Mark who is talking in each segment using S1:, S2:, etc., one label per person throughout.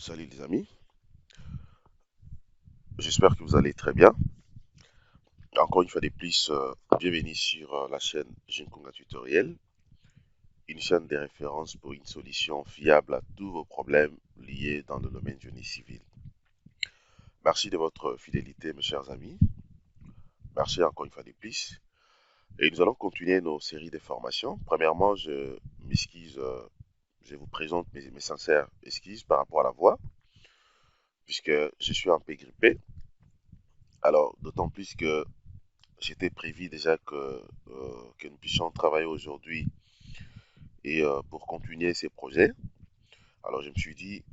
S1: Salut les amis, j'espère que vous allez très bien. Encore une fois de plus, bienvenue sur la chaîne Jinkunga Tutoriel, une chaîne de référence pour une solution fiable à tous vos problèmes liés dans le domaine génie civil. Merci de votre fidélité mes chers amis, merci encore une fois de plus. Et nous allons continuer nos séries de formations. Premièrement, je m'excuse, je vous présente mes sincères excuses par rapport à la voix, puisque je suis un peu grippé. Alors, d'autant plus que j'étais prévu déjà que nous puissions travailler aujourd'hui et pour continuer ces projets. Alors je me suis dit,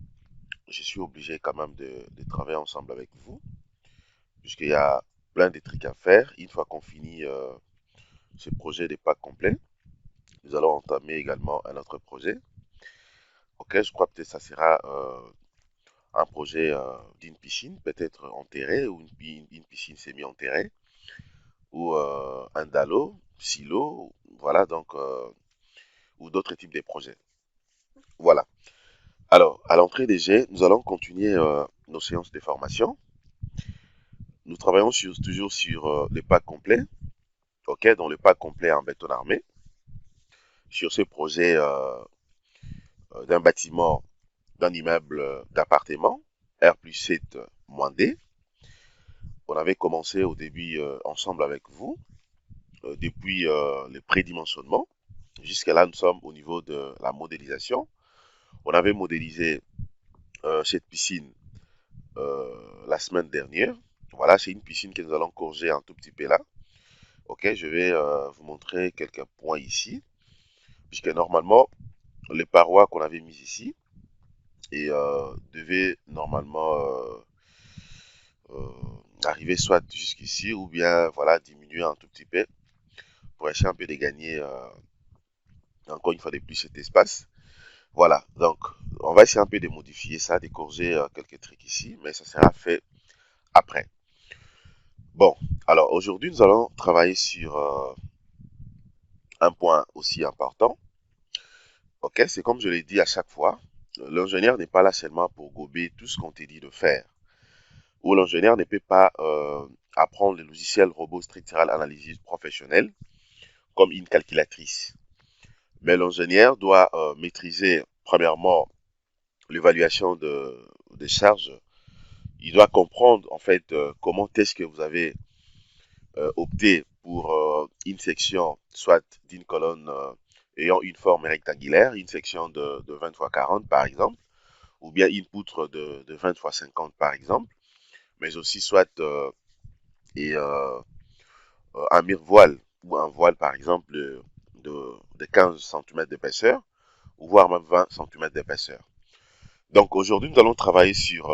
S1: je suis obligé quand même de travailler ensemble avec vous, puisqu'il y a plein de trucs à faire. Une fois qu'on finit ce projet des packs complets, nous allons entamer également un autre projet. Ok, je crois peut-être que ça sera un projet d'une piscine, peut-être enterrée, ou une piscine semi-enterrée, ou un dallo, silo, voilà, donc, ou d'autres types de projets. Voilà. Alors, à l'entrée des jets, nous allons continuer nos séances de formation. Nous travaillons toujours sur le pack complet, ok, donc le pack complet en béton armé, sur ce projet d'un bâtiment, d'un immeuble d'appartement, R plus 7 moins D. On avait commencé au début ensemble avec vous, depuis le prédimensionnement. Jusqu'à là, nous sommes au niveau de la modélisation. On avait modélisé cette piscine la semaine dernière. Voilà, c'est une piscine que nous allons corriger un tout petit peu là. Ok, je vais vous montrer quelques points ici, puisque normalement, les parois qu'on avait mises ici et devaient normalement arriver soit jusqu'ici ou bien voilà diminuer un tout petit peu pour essayer un peu de gagner encore une fois de plus cet espace. Voilà, donc on va essayer un peu de modifier ça, de corriger quelques trucs ici, mais ça sera fait après. Bon, alors aujourd'hui nous allons travailler sur un point aussi important. Ok, c'est comme je l'ai dit à chaque fois, l'ingénieur n'est pas là seulement pour gober tout ce qu'on te dit de faire. Ou l'ingénieur ne peut pas apprendre le logiciel robot structural analysis professionnel comme une calculatrice. Mais l'ingénieur doit maîtriser premièrement l'évaluation des charges. Il doit comprendre en fait comment est-ce que vous avez opté pour une section soit d'une colonne ayant une forme rectangulaire, une section de 20 x 40 par exemple, ou bien une poutre de 20 x 50 par exemple, mais aussi soit et, un mire-voile ou un voile par exemple de 15 cm d'épaisseur, ou voire même 20 cm d'épaisseur. Donc aujourd'hui nous allons travailler sur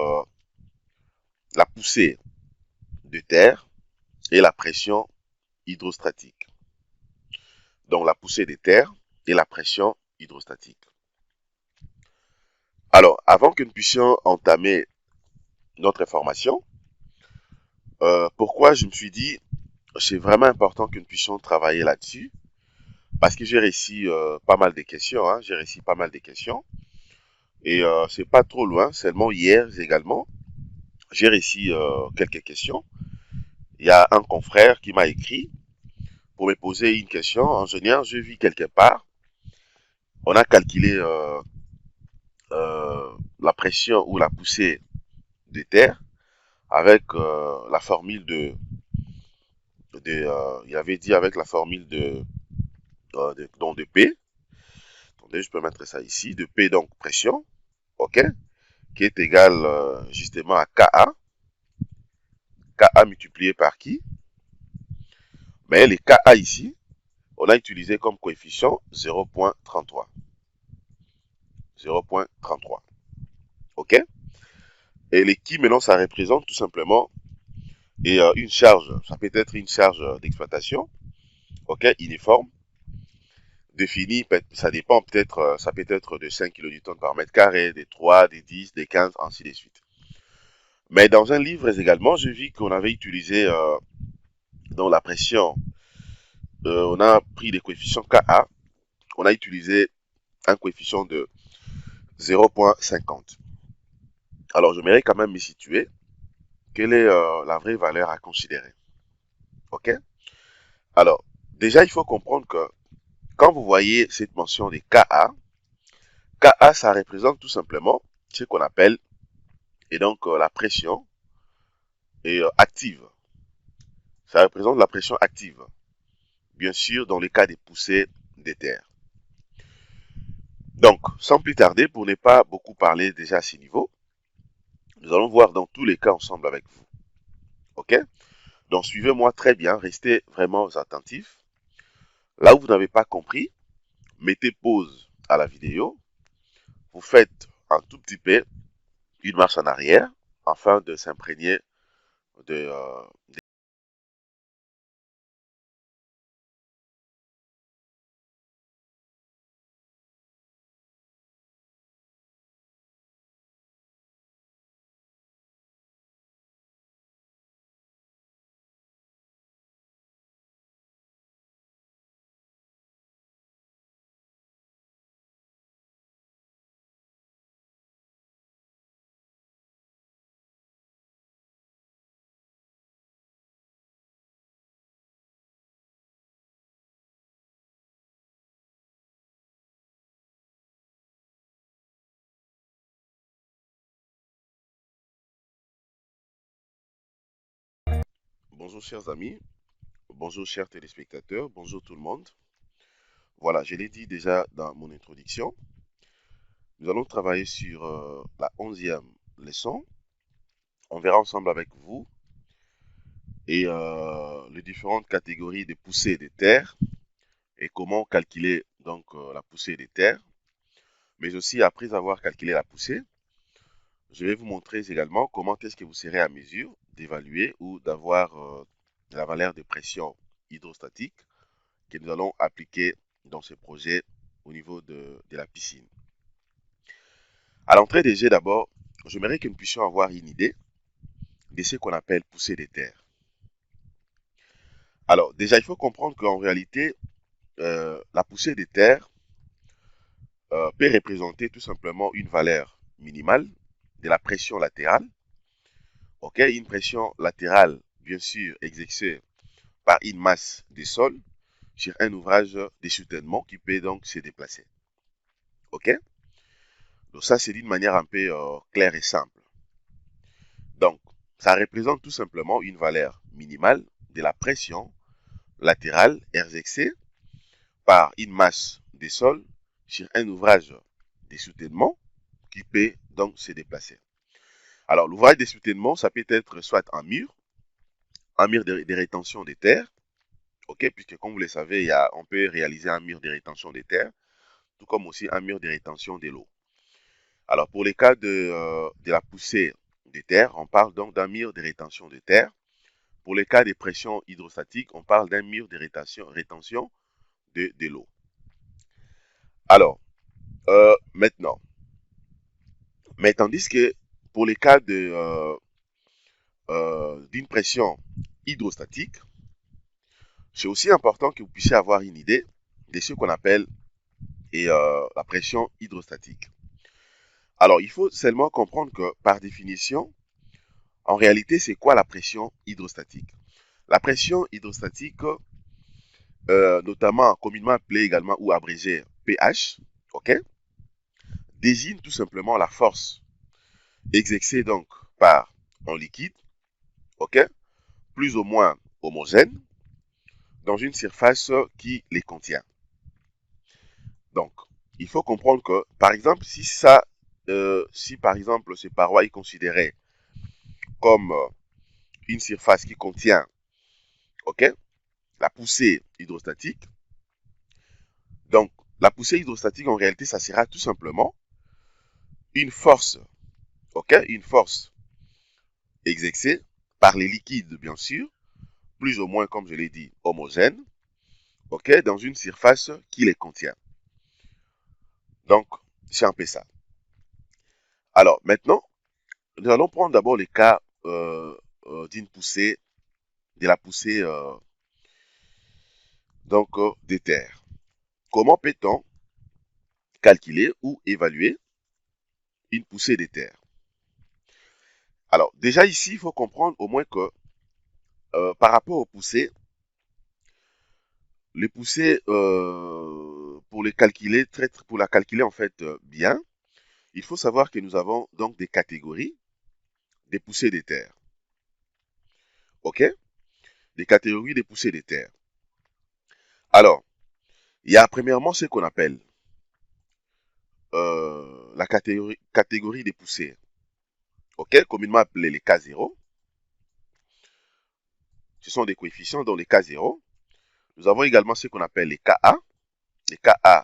S1: la poussée de terre et la pression hydrostatique. Donc la poussée des terres et la pression hydrostatique. Alors, avant que nous puissions entamer notre formation, pourquoi je me suis dit, c'est vraiment important que nous puissions travailler là-dessus, parce que j'ai réussi pas mal de questions, hein, j'ai réussi pas mal de questions, et c'est pas trop loin, seulement hier également, j'ai réussi quelques questions. Il y a un confrère qui m'a écrit pour me poser une question. Ingénieur, je vis quelque part, on a calculé la pression ou la poussée de terre avec la formule il avait dit avec la formule donc de P. Attendez, je peux mettre ça ici, de P donc pression, ok, qui est égal justement à KA multiplié par qui? Mais les KA ici, on a utilisé comme coefficient 0.33. 0.33. Ok? Et les qui maintenant, ça représente tout simplement une charge. Ça peut être une charge d'exploitation, ok, uniforme, défini, ça dépend peut-être, ça peut être de 5 kN par mètre carré, des 3, des 10, des 15, ainsi de suite. Mais dans un livre également, j'ai vu qu'on avait utilisé dans la pression, on a pris des coefficients Ka, on a utilisé un coefficient de 0.50. Alors, j'aimerais quand même me situer. Quelle est la vraie valeur à considérer? OK? Alors, déjà, il faut comprendre que quand vous voyez cette mention de KA, KA, ça représente tout simplement ce qu'on appelle et donc la pression active. Ça représente la pression active, bien sûr, dans le cas des poussées d'éther. Donc, sans plus tarder, pour ne pas beaucoup parler déjà à ce niveau, nous allons voir dans tous les cas ensemble avec vous. OK? Donc, suivez-moi très bien, restez vraiment attentifs. Là où vous n'avez pas compris, mettez pause à la vidéo, vous faites un tout petit peu une marche en arrière afin de s'imprégner de, Bonjour chers amis, bonjour chers téléspectateurs, bonjour tout le monde. Voilà, je l'ai dit déjà dans mon introduction. Nous allons travailler sur la 11e leçon. On verra ensemble avec vous et les différentes catégories de poussées des terres et comment calculer donc la poussée des terres. Mais aussi après avoir calculé la poussée, je vais vous montrer également comment est-ce que vous serez à mesure d'évaluer ou d'avoir la valeur de pression hydrostatique que nous allons appliquer dans ce projet au niveau de la piscine. À l'entrée des jets d'abord, j'aimerais que nous puissions avoir une idée de ce qu'on appelle poussée des terres. Alors déjà, il faut comprendre qu'en réalité, la poussée des terres peut représenter tout simplement une valeur minimale de la pression latérale. Ok, une pression latérale, bien sûr, exercée par une masse de sol sur un ouvrage de soutènement qui peut donc se déplacer. Ok, donc ça c'est d'une manière un peu claire et simple. Donc, ça représente tout simplement une valeur minimale de la pression latérale exercée par une masse de sol sur un ouvrage de soutènement qui peut donc se déplacer. Alors, l'ouvrage de soutènement, ça peut être soit un mur de rétention des terres, ok, puisque comme vous le savez, on peut réaliser un mur de rétention des terres, tout comme aussi un mur de rétention de l'eau. Alors, pour les cas de la poussée des terres, on parle donc d'un mur de rétention de terre. Pour les cas de pression hydrostatique, on parle d'un mur de rétention de l'eau. Alors, maintenant, mais tandis que pour les cas d'une pression hydrostatique, c'est aussi important que vous puissiez avoir une idée de ce qu'on appelle la pression hydrostatique. Alors, il faut seulement comprendre que par définition, en réalité, c'est quoi la pression hydrostatique? La pression hydrostatique, notamment communément appelée également ou abrégée pH, ok, désigne tout simplement la force exercée donc par un liquide, ok, plus ou moins homogène, dans une surface qui les contient. Donc, il faut comprendre que, par exemple, si par exemple ces parois est considérées comme une surface qui contient, ok, la poussée hydrostatique, donc la poussée hydrostatique en réalité, ça sera tout simplement une force, ok, une force exercée par les liquides, bien sûr, plus ou moins, comme je l'ai dit, homogène, ok, dans une surface qui les contient. Donc, c'est un peu ça. Alors, maintenant, nous allons prendre d'abord le cas d'une poussée, de la poussée des terres. Comment peut-on calculer ou évaluer une poussée des terres? Déjà ici, il faut comprendre au moins que par rapport aux poussées, les poussées, pour les calculer, pour la calculer en fait bien, il faut savoir que nous avons donc des catégories des poussées des terres. OK? Des catégories des poussées des terres. Alors, il y a premièrement ce qu'on appelle la catégorie des poussées. OK? Communément appelées les K0. Ce sont des coefficients dans les K0. Nous avons également ce qu'on appelle les KA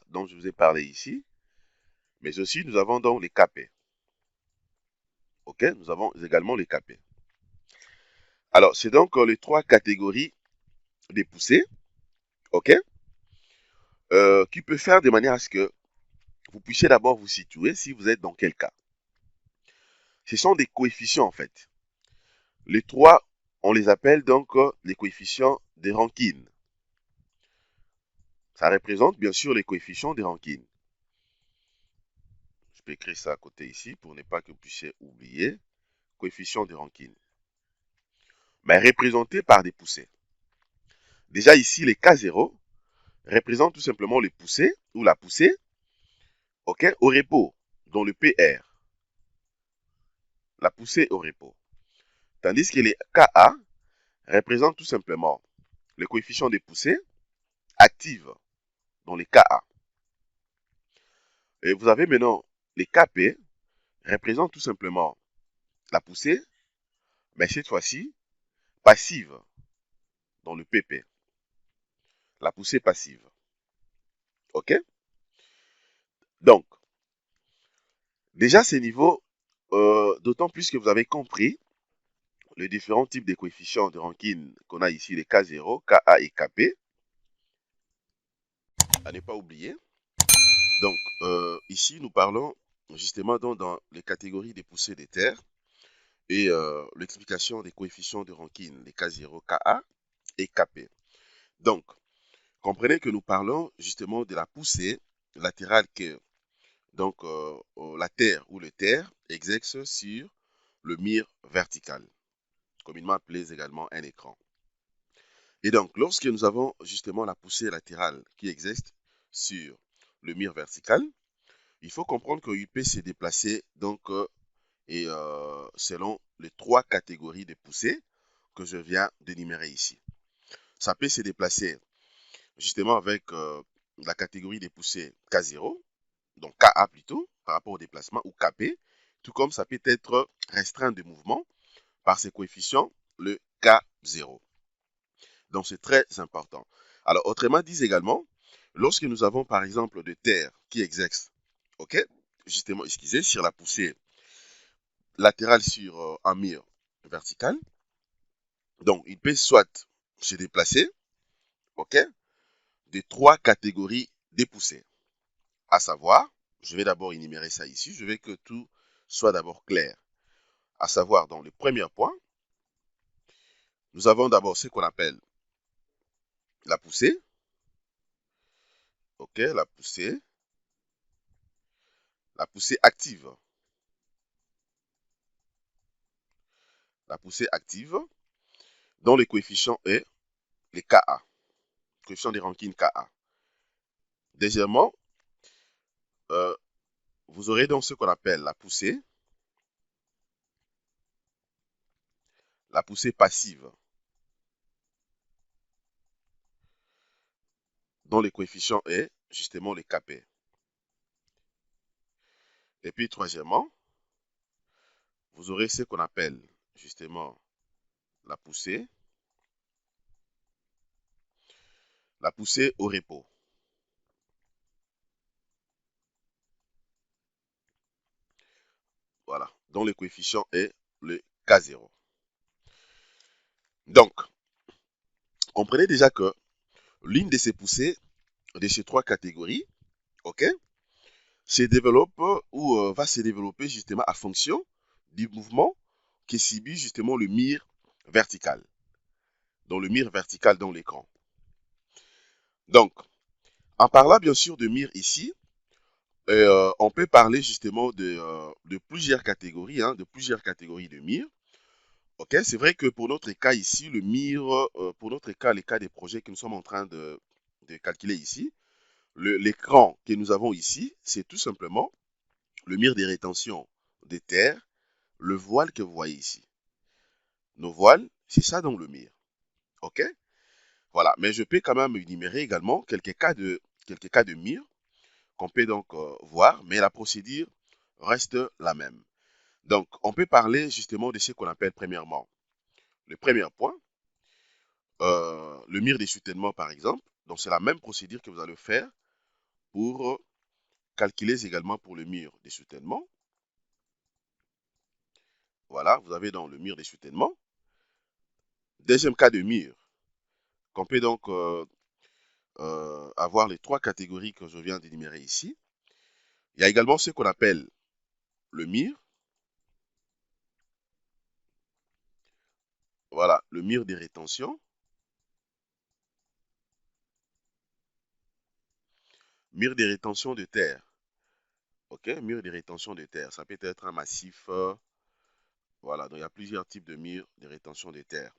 S1: dont je vous ai parlé ici, mais aussi nous avons donc les KP. OK? Nous avons également les KP. Alors, c'est donc les trois catégories des poussées, OK? Qui peut faire de manière à ce que vous puissiez d'abord vous situer si vous êtes dans quel cas. Ce sont des coefficients en fait. Les trois, on les appelle donc les coefficients de Rankine. Ça représente bien sûr les coefficients de Rankine. Je peux écrire ça à côté ici pour ne pas que vous puissiez oublier. Coefficient de Rankine. Mais représentés par des poussées. Déjà ici, les K0 représentent tout simplement les poussées ou la poussée, ok, au repos, dont le PR. La poussée au repos. Tandis que les KA représentent tout simplement le coefficient des poussées actives, dont les KA. Et vous avez maintenant les KP représentent tout simplement la poussée, mais cette fois-ci passive, dans le PP. La poussée passive. OK? Donc, déjà ces niveaux, d'autant plus que vous avez compris les différents types de coefficients de Rankine qu'on a ici, les K0, KA et KP, à ne pas oublier. Donc, ici, nous parlons justement dans les catégories des poussées des terres et l'explication des coefficients de Rankine, les K0, KA et KP. Donc, comprenez que nous parlons justement de la poussée latérale que donc la terre ou le terre exerce sur le mire vertical, communément appelé également un écran. Et donc, lorsque nous avons justement la poussée latérale qui existe sur le mire vertical, il faut comprendre que UP s'est déplacé donc selon les trois catégories de poussées que je viens d'énumérer ici. Ça peut se déplacer justement avec la catégorie des poussées K0, donc KA plutôt, par rapport au déplacement, ou KP, tout comme ça peut être restreint de mouvement par ses coefficients, le K0. Donc c'est très important. Alors autrement dit également, lorsque nous avons par exemple des terres qui exercent, ok, justement, excusez, sur la poussée latérale sur un mur vertical, donc il peut soit se déplacer, ok, de trois catégories de poussées. À savoir, je vais d'abord énumérer ça ici, je veux que tout soit d'abord clair. À savoir, dans le premier point, nous avons d'abord ce qu'on appelle la poussée, ok, la poussée active. La poussée active, dont le coefficient est les Ka, coefficient des rankines Ka. Deuxièmement, euh, vous aurez donc ce qu'on appelle la poussée passive, dont le coefficient est justement le Kp. Et puis troisièmement, vous aurez ce qu'on appelle justement la poussée au repos. Voilà, dont le coefficient est le K0. Donc, comprenez déjà que l'une de ces poussées, de ces trois catégories, ok, se développe ou va se développer justement à fonction du mouvement qui subit justement le mire vertical. Donc le mire vertical dans l'écran. Donc, en parlant bien sûr de mire ici, on peut parler justement de plusieurs catégories, de plusieurs catégories de mire. Ok, c'est vrai que pour notre cas ici, le MIR, pour notre cas, les cas des projets que nous sommes en train de calculer ici, l'écran que nous avons ici, c'est tout simplement le MIR des rétentions des terres, le voile que vous voyez ici. Nos voiles, c'est ça dans le MIR. Ok? Voilà, mais je peux quand même énumérer également quelques cas de MIR qu'on peut donc voir, mais la procédure reste la même. Donc, on peut parler justement de ce qu'on appelle premièrement le premier point, le mire des soutènements par exemple. Donc, c'est la même procédure que vous allez faire pour calculer également pour le mire des soutènements. Voilà, vous avez dans le mire des soutènements. Deuxième cas de mire, qu'on peut donc avoir les trois catégories que je viens d'énumérer ici. Il y a également ce qu'on appelle le mire. Voilà, le mire des rétentions. Mire des rétentions de terre. Ok, mire des rétentions de terre. Ça peut être un massif. Voilà, donc il y a plusieurs types de mires de rétention de terre.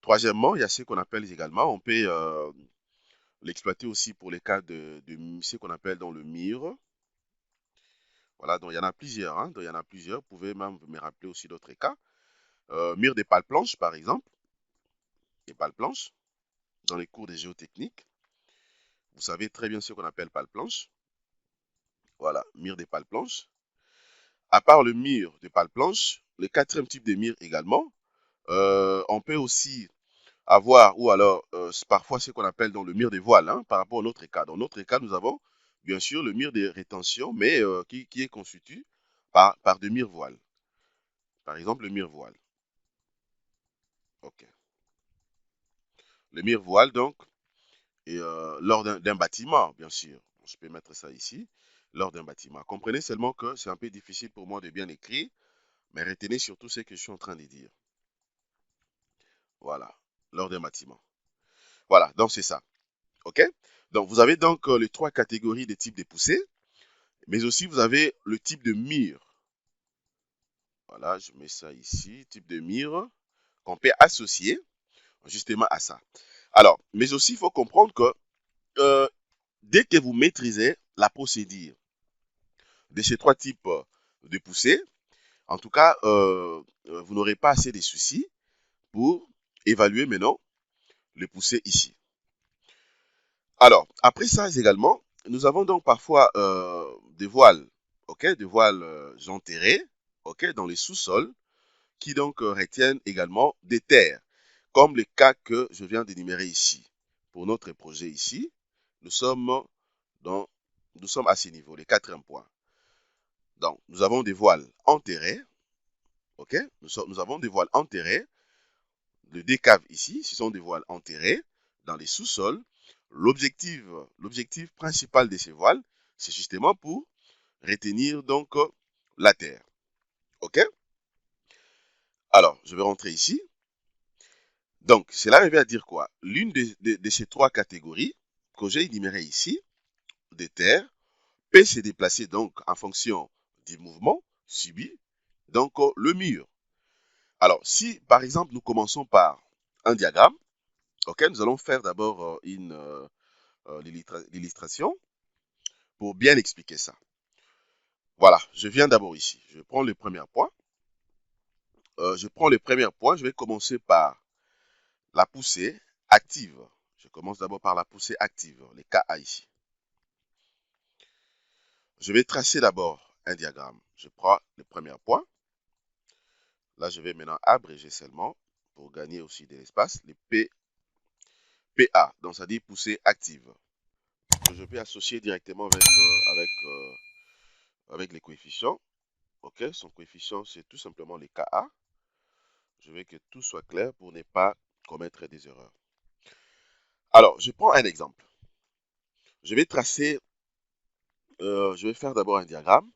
S1: Troisièmement, il y a ce qu'on appelle également, on peut l'exploiter aussi pour les cas de ce qu'on appelle dans le mire. Voilà, donc il y en a plusieurs. Hein, donc il y en a plusieurs. Vous pouvez même me rappeler aussi d'autres cas. Mire des pales planches, par exemple. Des pales planches, dans les cours de géotechnique. Vous savez très bien ce qu'on appelle pales planches. Voilà, mire des pales planches. À part le mire des pales planches, le quatrième type de mire également, on peut aussi avoir, ou alors parfois ce qu'on appelle dans le mire des voiles, hein, par rapport à notre cas. Dans notre cas, nous avons bien sûr le mire de rétention, mais qui est constitué par des mire voiles. Par exemple, le mire voile. Ok. Le mire voile, donc, et, lors d'un bâtiment, bien sûr. Je peux mettre ça ici, lors d'un bâtiment. Comprenez seulement que c'est un peu difficile pour moi de bien écrire, mais retenez surtout ce que je suis en train de dire. Voilà, lors d'un bâtiment. Voilà, donc c'est ça. OK? Donc, vous avez donc les trois catégories de types de poussées, mais aussi vous avez le type de mire. Voilà, je mets ça ici, type de mire qu'on peut associer justement à ça. Alors, mais aussi, il faut comprendre que euh, dès que vous maîtrisez la procédure de ces trois types de poussées, en tout cas, vous n'aurez pas assez de soucis pour évaluer maintenant les poussées ici. Alors, après ça également, nous avons donc parfois des voiles, ok, des voiles enterrées, ok, dans les sous-sols, qui donc retiennent également des terres, comme le cas que je viens d'énumérer ici. Pour notre projet ici, nous sommes dans, nous sommes à ce niveau, les quatrième point. Donc, nous avons des voiles enterrées, ok, nous avons des voiles enterrées, de décave ici, ce sont des voiles enterrées dans les sous-sols. L'objectif principal de ces voiles, c'est justement pour retenir donc la terre. OK? Alors, je vais rentrer ici. Donc, cela revient à dire quoi? L'une de ces trois catégories que j'ai énumérées ici, de terre, peut se déplacer donc en fonction du mouvement subi, donc le mur. Alors, si par exemple nous commençons par un diagramme, ok, nous allons faire d'abord l'illustration pour bien expliquer ça. Voilà, je viens d'abord ici. Je prends le premier point. Je vais commencer par la poussée active. Je commence d'abord par la poussée active, les KA ici. Je vais tracer d'abord un diagramme. Je prends le premier point. Là, je vais maintenant abréger seulement pour gagner aussi de l'espace. Les PA, donc ça dit poussée active. Que je peux associer directement avec les coefficients. Ok, son coefficient, c'est tout simplement les KA. Je veux que tout soit clair pour ne pas commettre des erreurs. Alors, je prends un exemple. Je vais faire d'abord un diagramme.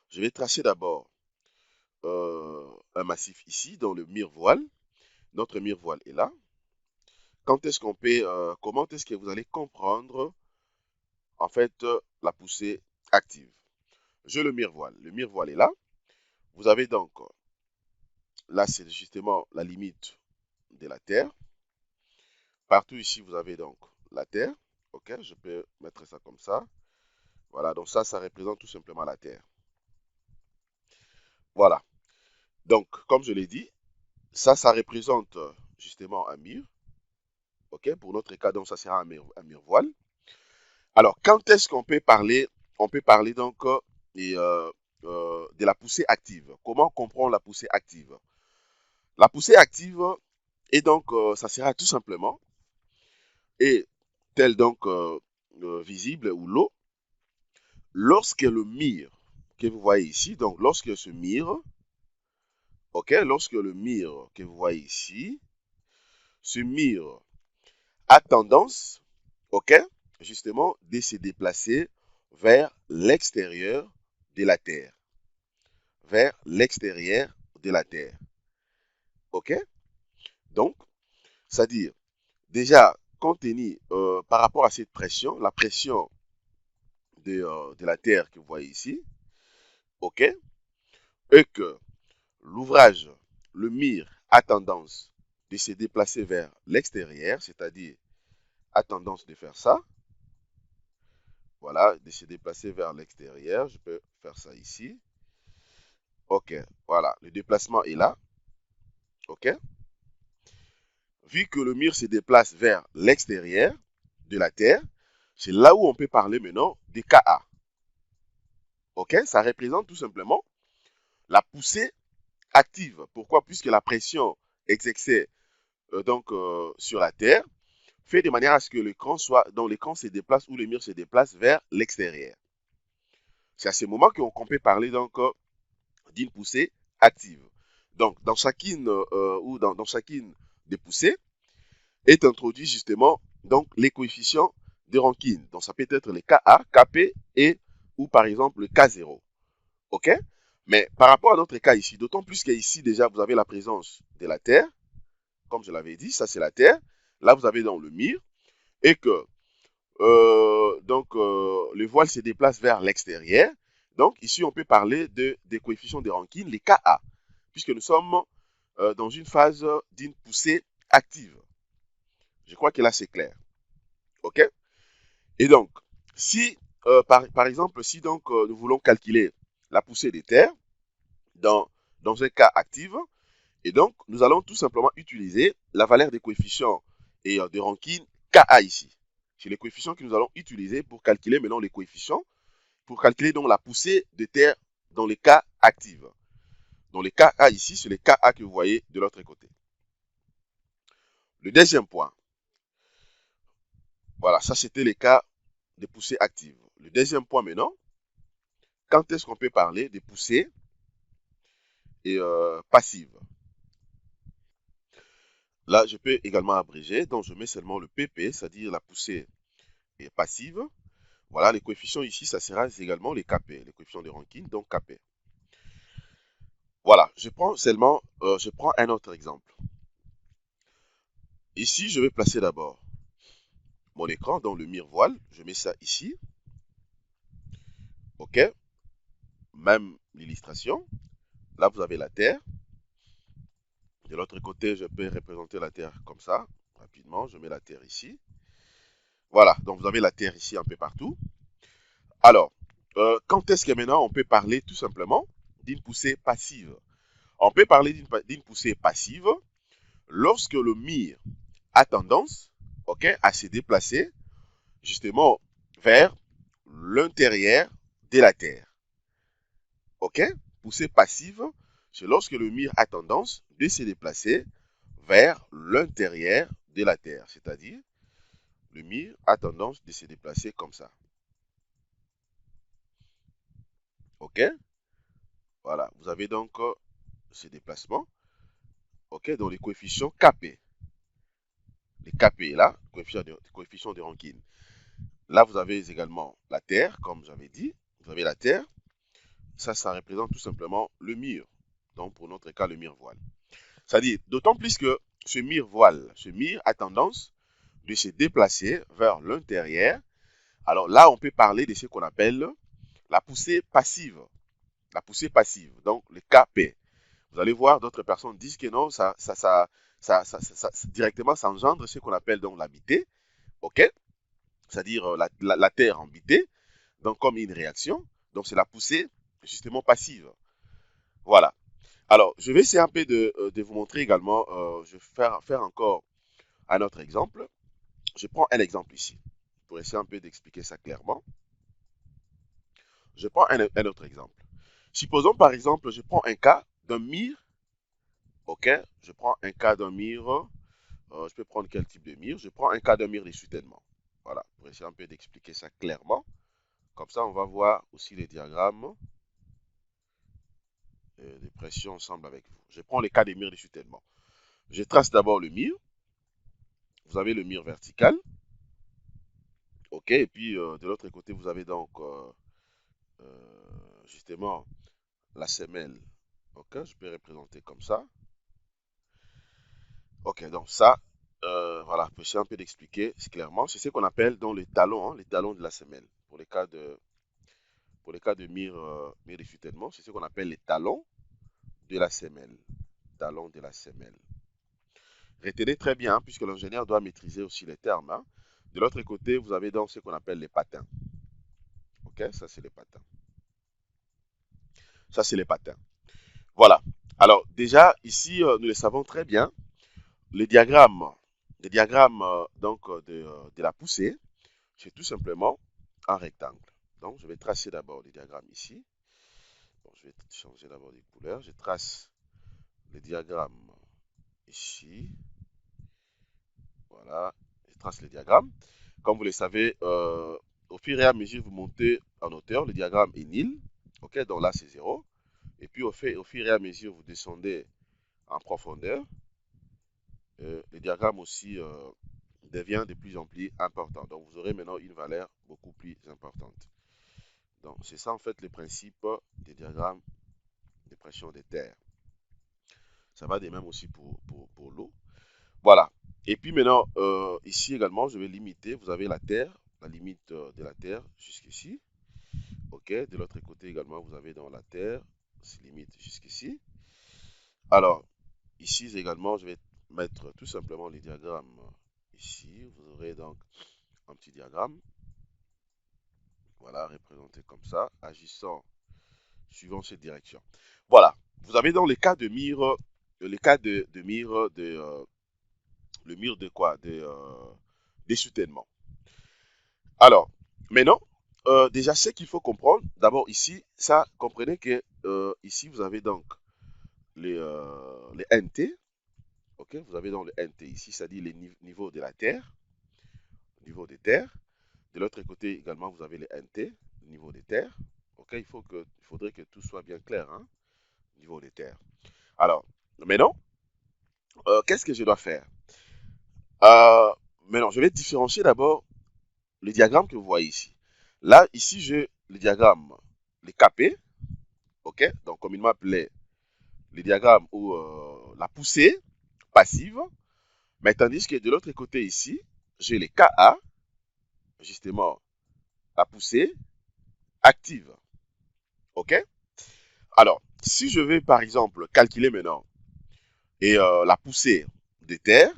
S1: Je vais tracer d'abord un massif ici, dans le mire-voile. Notre mire-voile est là. Comment est-ce que vous allez comprendre, en fait, la poussée active? J'ai le mire-voile. Le mire-voile est là. Vous avez donc là, c'est justement la limite de la Terre. Partout ici, vous avez donc la Terre. Ok, je peux mettre ça comme ça. Voilà, donc ça représente tout simplement la Terre. Voilà. Donc, comme je l'ai dit, ça représente justement un mur. Ok, pour notre cas, donc ça sera un mur voile. Alors, quand est-ce qu'on peut parler? On peut parler donc de la poussée active. Comment comprendre la poussée active? La poussée active est donc, ça sera tout simplement, et tel donc visible ou l'eau, lorsque le mur que vous voyez ici, donc lorsque ce mur, ok, lorsque le mur que vous voyez ici, ce mur a tendance, ok, justement, de se déplacer vers l'extérieur de la Terre. Vers l'extérieur de la Terre. Ok? Donc, c'est-à-dire, déjà, compte tenu par rapport à cette pression, la pression de la Terre que vous voyez ici, ok, et que l'ouvrage, le mur, a tendance de se déplacer vers l'extérieur, c'est-à-dire a tendance de faire ça, voilà, de se déplacer vers l'extérieur, je peux faire ça ici, ok, voilà, le déplacement est là, ok, vu que le mur se déplace vers l'extérieur de la Terre, c'est là où on peut parler maintenant de Ka. Ok, ça représente tout simplement la poussée active. Pourquoi? Puisque la pression exercée sur la Terre fait de manière à ce que l'écran se déplace ou le mur se déplace vers l'extérieur. C'est à ce moment qu'on peut parler donc d'une poussée active. Donc, dans chacune dans chacune des poussées est introduit justement donc les coefficients de Rankine. Donc, ça peut être les Ka, Kp et ou par exemple le K0. OK? Mais par rapport à notre cas ici, d'autant plus qu'ici déjà vous avez la présence de la Terre, comme je l'avais dit, ça c'est la Terre. Là vous avez dans le mur et que le voile se déplace vers l'extérieur. Donc ici on peut parler des coefficients de Rankine, les Ka, puisque nous sommes dans une phase d'une poussée active. Je crois que là c'est clair. OK? Et donc, si par exemple, si donc nous voulons calculer la poussée des terres dans un cas actif, et donc nous allons tout simplement utiliser la valeur des coefficients et de Rankine Ka ici. C'est les coefficients que nous allons utiliser pour calculer maintenant les coefficients, pour calculer donc la poussée des terres dans les cas actifs. Dans les Ka ici, c'est les Ka que vous voyez de l'autre côté. Le deuxième point, voilà, ça c'était les cas de poussée active. Le deuxième point maintenant, quand est-ce qu'on peut parler de poussée et passive? Là, je peux également abréger, donc je mets seulement le PP, c'est-à-dire la poussée est passive. Voilà, les coefficients ici, ça sera également les Kp, les coefficients de Rankine, donc Kp. Voilà, je prends un autre exemple. Ici, je vais placer d'abord mon écran dans le mire voile, je mets ça ici. OK, même l'illustration. Là, vous avez la Terre. De l'autre côté, je peux représenter la Terre comme ça, rapidement. Je mets la Terre ici. Voilà, donc vous avez la Terre ici un peu partout. Alors, quand est-ce que maintenant on peut parler tout simplement d'une poussée passive? On peut parler d'une poussée passive lorsque le mire a tendance, ok, à se déplacer justement vers l'intérieur de la Terre. Ok? Poussée passive, c'est lorsque le mire a tendance de se déplacer vers l'intérieur de la Terre. C'est-à-dire, le mire a tendance de se déplacer comme ça. Ok? Voilà, vous avez donc ce déplacement. Ok, donc les coefficients Kp. Les Kp là, coefficients de Rankine. Là, vous avez également la Terre, comme j'avais dit. Vous avez la Terre. Ça représente tout simplement le mire. Donc, pour notre cas, le mire voile. C'est-à-dire, d'autant plus que ce mire voile, ce mire a tendance de se déplacer vers l'intérieur. Alors là, on peut parler de ce qu'on appelle la poussée passive. La poussée passive, donc le Kp. Vous allez voir, d'autres personnes disent que non, directement, ça engendre ce qu'on appelle donc la bitée, ok? C'est-à-dire la Terre en bitée, donc comme une réaction. Donc c'est la poussée justement passive. Voilà. Alors, je vais essayer un peu de vous montrer également, je vais faire encore un autre exemple. Je prends un exemple ici, pour essayer un peu d'expliquer ça clairement. Je prends un autre exemple. Supposons par exemple, je prends un cas d'un mire, ok? Je prends un cas d'un mire, je peux prendre quel type de mire? Je prends un cas d'un mire de soutènement. Voilà, pour essayer un peu d'expliquer ça clairement. Comme ça, on va voir aussi les diagrammes de pression ensemble avec vous. Je prends les cas des mires de soutènement. Je trace d'abord le mire. Vous avez le mire vertical. Ok, et puis de l'autre côté, vous avez donc justement la semelle. Ok, je peux représenter comme ça. Ok, donc ça, voilà, pour essayer un peu d'expliquer clairement, c'est ce qu'on appelle donc les talons de la semelle. Pour les cas de mire de soutènement, c'est ce qu'on appelle les talons de la semelle. Talons de la semelle. Retenez très bien, hein, puisque l'ingénieur doit maîtriser aussi les termes. Hein. De l'autre côté, vous avez donc ce qu'on appelle les patins. Ok, ça c'est les patins. Ça c'est les patins. Voilà. Alors déjà, ici, nous le savons très bien, le diagramme, donc, de la poussée, c'est tout simplement un rectangle. Donc je vais tracer d'abord le diagramme ici. Bon, je vais changer d'abord les couleurs. Je trace le diagramme ici. Voilà, je trace le diagramme. Comme vous le savez, au fur et à mesure que vous montez en hauteur, le diagramme est nil. Ok, donc là c'est 0. Et puis au fur et à mesure que vous descendez en profondeur, le diagramme aussi devient de plus en plus important. Donc vous aurez maintenant une valeur beaucoup plus importante. Donc c'est ça en fait le principe des diagrammes de pression des terres. Ça va de même aussi pour l'eau. Voilà. Et puis maintenant, ici également, je vais limiter. Vous avez la terre, la limite de la terre jusqu'ici. Ok. De l'autre côté également, vous avez dans la terre, limite jusqu'ici. Alors, ici également, je vais mettre tout simplement les diagrammes ici. Vous aurez donc un petit diagramme. Voilà, représenté comme ça, agissant suivant cette direction. Voilà. Vous avez dans les cas de mire, les cas de mire, le mire de quoi? Des soutènements. Alors, maintenant, déjà, ce qu'il faut comprendre, d'abord ici, ça, comprenez que ici, vous avez donc les NT, ok? Vous avez donc le NT ici, c'est-à-dire les niveaux de la Terre, niveau des terres. De l'autre côté également, vous avez les NT, niveau des terres. Ok, il faudrait que tout soit bien clair, hein, niveau des terres. Alors, maintenant, qu'est-ce que je dois faire? euh, Maintenant, je vais différencier d'abord le diagramme que vous voyez ici. Là, ici, j'ai le diagramme, les KP, ok? Donc, comme il m'appelait, le diagramme où la poussée passive, mais tandis que de l'autre côté ici, j'ai les KA, justement, la poussée active, ok? Alors, si je vais par exemple calculer maintenant et la poussée des terres,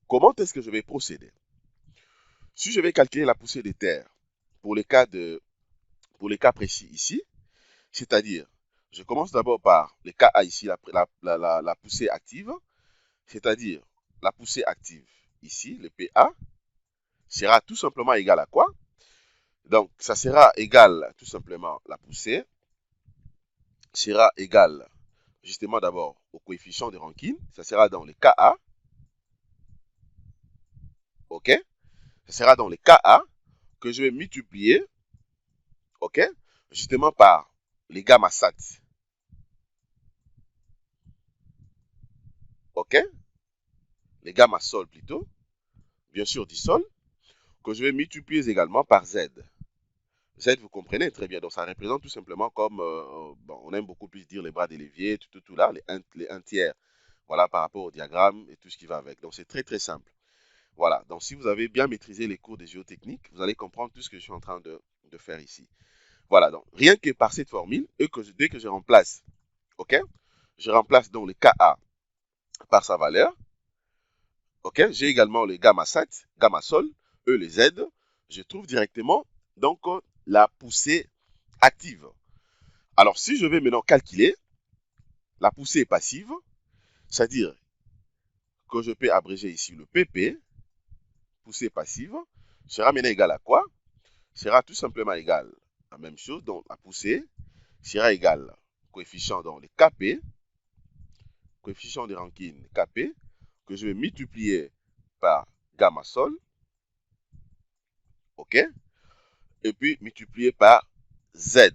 S1: comment est-ce que je vais procéder? Si je vais calculer la poussée des terres pour pour les cas précis ici, c'est-à-dire, je commence d'abord par les cas A ici, la poussée active, c'est-à-dire la poussée active ici, le PA, sera tout simplement égal à quoi? Donc, ça sera égal tout simplement la poussée sera égal justement d'abord au coefficient de Rankine, ça sera dans le KA, ok? Ce sera dans le KA que je vais multiplier, ok? Justement par les gamma sat, ok? Les gamma sol plutôt, bien sûr du sol, que je vais multiplier également par Z. Z, vous comprenez très bien. Donc, ça représente tout simplement comme, bon, on aime beaucoup plus dire les bras des leviers, tout là, les 1 tiers. Voilà, par rapport au diagramme et tout ce qui va avec. Donc, c'est très, très simple. Voilà. Donc, si vous avez bien maîtrisé les cours de géotechnique, vous allez comprendre tout ce que je suis en train de faire ici. Voilà. Donc, rien que par cette formule, dès que je remplace, OK, Je remplace donc le Ka par sa valeur. Ok, j'ai également le gamma 7, gamma sol, eux les Z. Je trouve directement donc la poussée active. Alors si je vais maintenant calculer la poussée passive, c'est-à-dire que je peux abréger ici le PP, poussée passive, sera maintenant égal à quoi? Sera tout simplement égal à la même chose, donc la poussée sera égale coefficient dans le Kp, coefficient de Rankine Kp, que je vais multiplier par gamma sol, ok, et puis multiplié par Z.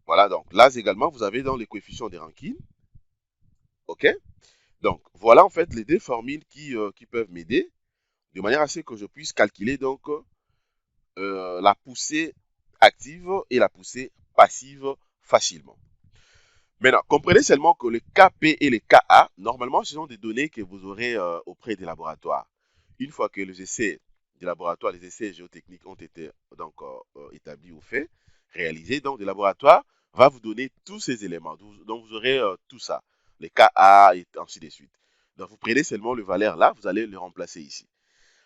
S1: Voilà, donc là également, vous avez dans les coefficients de Rankine, ok. Donc voilà en fait les deux formules qui peuvent m'aider de manière à ce que je puisse calculer donc la poussée active et la poussée passive facilement. Maintenant, comprenez seulement que les Kp et les Ka, normalement, ce sont des données que vous aurez auprès des laboratoires. Une fois que les essais des laboratoires, les essais géotechniques ont été donc établis ou faits, réalisés, donc le laboratoire va vous donner tous ces éléments. Donc vous aurez tout ça, les Ka et ainsi de suite. Donc vous prenez seulement le valeur là, vous allez le remplacer ici.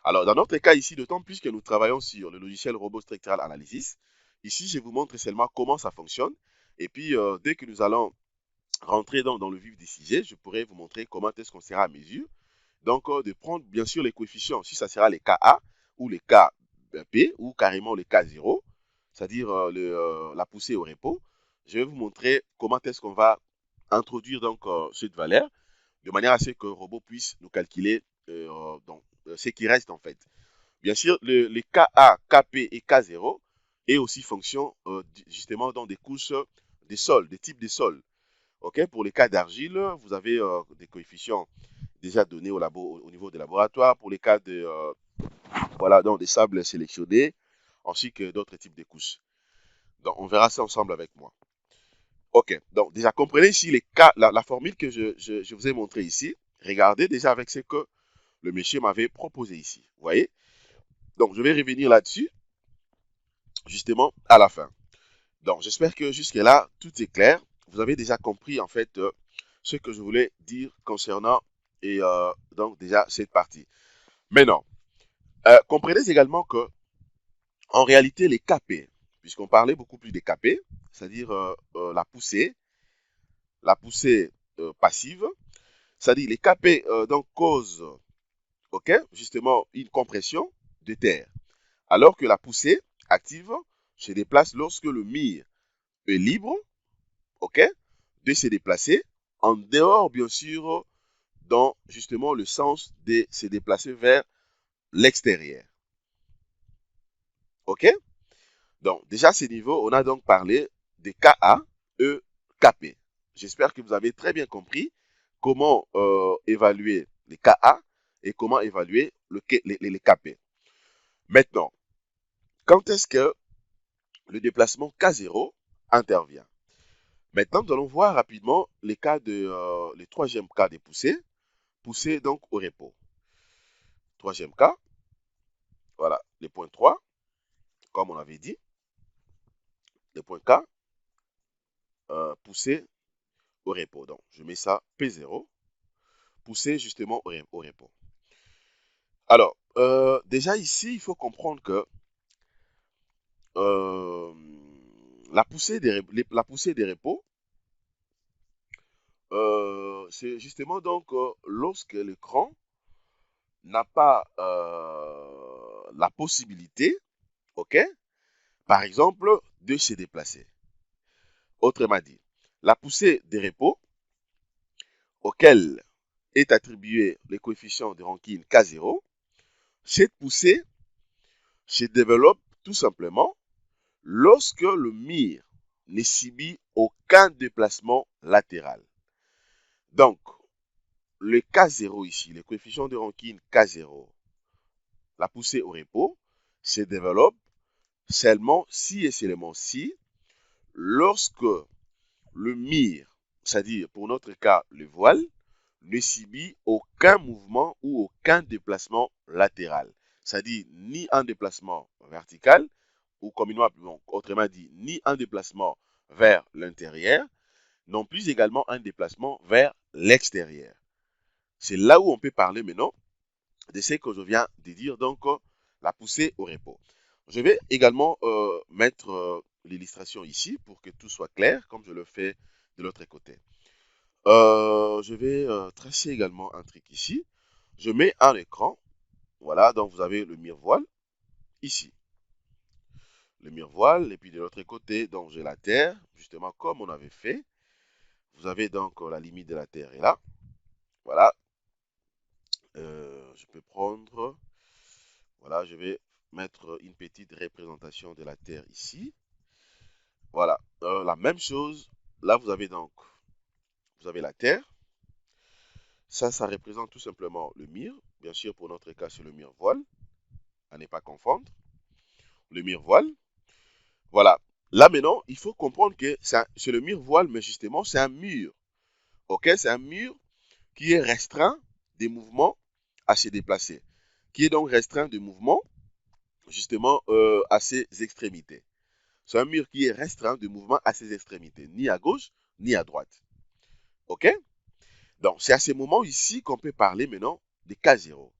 S1: Alors dans notre cas ici, d'autant plus que nous travaillons sur le logiciel Robot Structural Analysis, ici je vous montre seulement comment ça fonctionne. Et puis dès que nous allons rentrer dans le vif du sujet, je pourrais vous montrer comment est-ce qu'on sera à mesure. Donc, de prendre bien sûr les coefficients, si ça sera les Ka ou les Kp ou carrément les K0, c'est-à-dire la poussée au repos. Je vais vous montrer comment est-ce qu'on va introduire donc cette valeur de manière à ce que le robot puisse nous calculer ce qui reste en fait. Bien sûr, les Ka, Kp et K0 est aussi fonction justement dans des couches des sols, des types de sols. Okay, pour les cas d'argile, vous avez des coefficients déjà donnés au niveau des laboratoires. Pour les cas de voilà, donc des sables sélectionnés, ainsi que d'autres types de couches. Donc, on verra ça ensemble avec moi. Ok, donc déjà comprenez ici les cas, la formule que je vous ai montrée ici. Regardez déjà avec ce que le monsieur m'avait proposé ici. Vous voyez? Donc, je vais revenir là-dessus, justement, à la fin. Donc, j'espère que jusque-là, tout est clair. Vous avez déjà compris, en fait, ce que je voulais dire concernant et donc déjà cette partie. Maintenant, comprenez également que en réalité les Kp, puisqu'on parlait beaucoup plus des Kp, c'est-à-dire la poussée passive, c'est-à-dire les Kp donc causent, ok, justement une compression de terre, alors que la poussée active se déplace lorsque le mire est libre, ok, de se déplacer en dehors bien sûr dans justement le sens de se déplacer vers l'extérieur. OK? Donc, déjà à ce niveau, on a donc parlé de Ka, E, Kp. J'espère que vous avez très bien compris comment évaluer les Ka et comment évaluer les Kp. Maintenant, quand est-ce que le déplacement K0 intervient? Maintenant, nous allons voir rapidement les cas le troisième cas des poussées, poussées donc au repos. Troisième cas, voilà, le point 3, comme on avait dit, le point K, poussé au repos. Donc, je mets ça P0, poussé justement au repos. Alors, déjà ici, il faut comprendre que la poussée des repos, c'est justement donc lorsque l'écran n'a pas la possibilité, ok, par exemple, de se déplacer. Autrement dit, la poussée des repos auquel est attribué le coefficient de Rankine K0, cette poussée se développe tout simplement lorsque le mire ne subit aucun déplacement latéral. Donc, le K0 ici, le coefficient de Rankine K0, la poussée au repos, se développe seulement si et seulement si lorsque le mire, c'est-à-dire pour notre cas le voile, ne subit aucun mouvement ou aucun déplacement latéral. C'est-à-dire ni un déplacement vertical, ou communément, autrement dit, ni un déplacement vers l'intérieur, non plus également un déplacement vers l'extérieur. C'est là où on peut parler maintenant de ce que je viens de dire, donc la poussée au repos. Je vais également mettre l'illustration ici pour que tout soit clair, comme je le fais de l'autre côté. Je vais tracer également un truc ici. Je mets un écran. Voilà, donc vous avez le miroir ici. Le miroir, et puis de l'autre côté, donc j'ai la Terre, justement comme on avait fait. Vous avez donc la limite de la Terre est là. Voilà. Je peux prendre. Voilà, je vais mettre une petite représentation de la Terre ici. Voilà. La même chose. Là, vous avez donc. Vous avez la Terre. Ça représente tout simplement le mire. Bien sûr, pour notre cas, c'est le mire voile. À ne pas confondre. Le mire voile. Voilà. Là, maintenant, il faut comprendre que c'est le mire voile, mais justement, c'est un mur. OK? C'est un mur qui est restreint des mouvements à se déplacer. Qui est donc restreint de mouvements, justement, à ses extrémités. C'est un mur qui est restreint de mouvements à ses extrémités, ni à gauche, ni à droite. OK? Donc, c'est à ce moment ici qu'on peut parler maintenant de K0,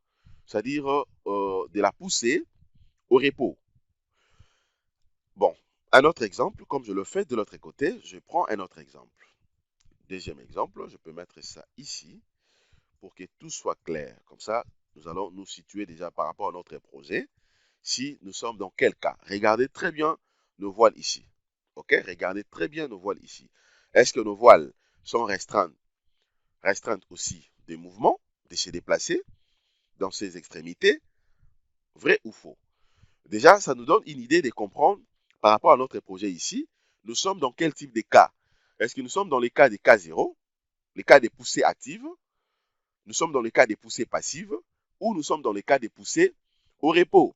S1: c'est-à-dire de la poussée au repos. Bon, un autre exemple, comme je le fais de l'autre côté, je prends un autre exemple. Deuxième exemple, je peux mettre ça ici pour que tout soit clair. Comme ça, nous allons nous situer déjà par rapport à notre projet. Si nous sommes dans quel cas? Regardez très bien nos voiles ici. OK? Regardez très bien nos voiles ici. Est-ce que nos voiles sont restreintes aussi des mouvements, de se déplacer dans ses extrémités? Vrai ou faux? Déjà, ça nous donne une idée de comprendre par rapport à notre projet ici, nous sommes dans quel type de cas? Est-ce que nous sommes dans les cas des K0, les cas des poussées actives? Nous sommes dans les cas des poussées passives ou nous sommes dans les cas des poussées au repos?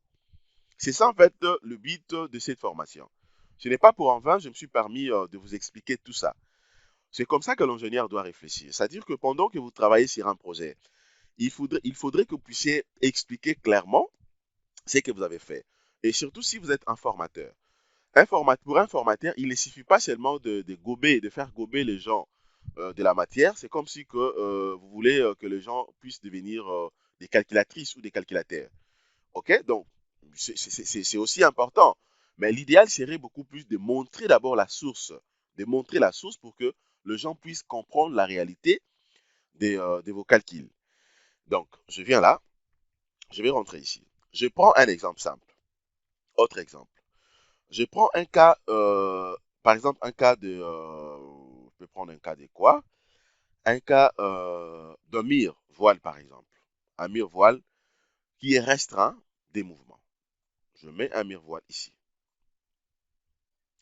S1: C'est ça en fait le but de cette formation. Ce n'est pas pour en vain, je me suis permis de vous expliquer tout ça. C'est comme ça que l'ingénieur doit réfléchir. C'est-à-dire que pendant que vous travaillez sur un projet, il faudrait que vous puissiez expliquer clairement ce que vous avez fait. Et surtout si vous êtes un formateur. Pour un formateur, il ne suffit pas seulement de faire gober les gens de la matière. C'est comme si que, vous voulez que les gens puissent devenir des calculatrices ou des calculateurs. OK? Donc, c'est aussi important. Mais l'idéal serait beaucoup plus de montrer d'abord la source, de montrer la source pour que les gens puissent comprendre la réalité de vos calculs. Donc, je viens là, je vais rentrer ici. Je prends un exemple simple. Autre exemple. Je prends un cas, par exemple, un cas de. Je peux prendre un cas de quoi? Un cas d'un mire voile, par exemple. Un mire voile qui est restreint des mouvements. Je mets un mire voile ici.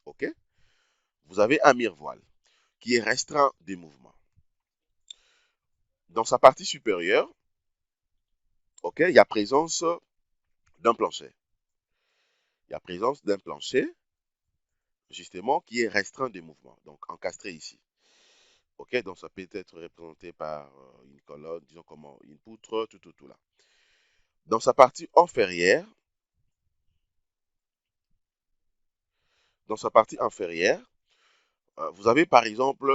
S1: OK? Vous avez un miroir qui est restreint des mouvements. Dans sa partie supérieure, OK, il y a présence d'un plancher. Il y a présence d'un plancher, justement, qui est restreint des mouvements, donc encastré ici. OK, donc ça peut être représenté par une colonne, disons comment, une poutre, tout là. Dans sa partie inférieure, vous avez par exemple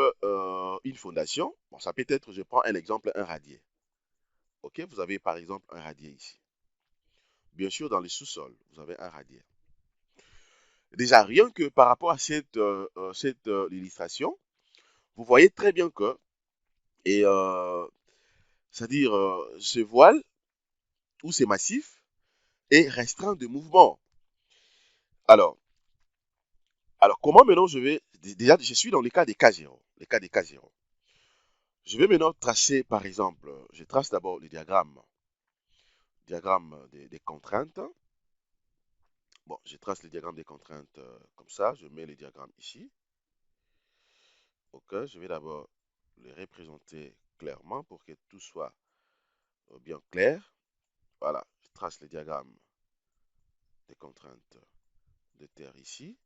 S1: une fondation. Bon, ça peut être, je prends un exemple, un radier. OK, vous avez par exemple un radier ici. Bien sûr, dans le sous-sol, vous avez un radier. Déjà, rien que par rapport à cette illustration, vous voyez très bien que, et c'est-à-dire ce voile ou ce massif est restreint de mouvement. Alors, comment maintenant je vais, déjà je suis dans le cas des K0, les cas des K0. Je vais maintenant tracer, par exemple, je trace d'abord le diagramme des contraintes. Bon, je trace le diagramme des contraintes comme ça, je mets le diagramme ici. Ok, je vais d'abord le représenter clairement pour que tout soit bien clair. Voilà, je trace le diagramme des contraintes de terre ici.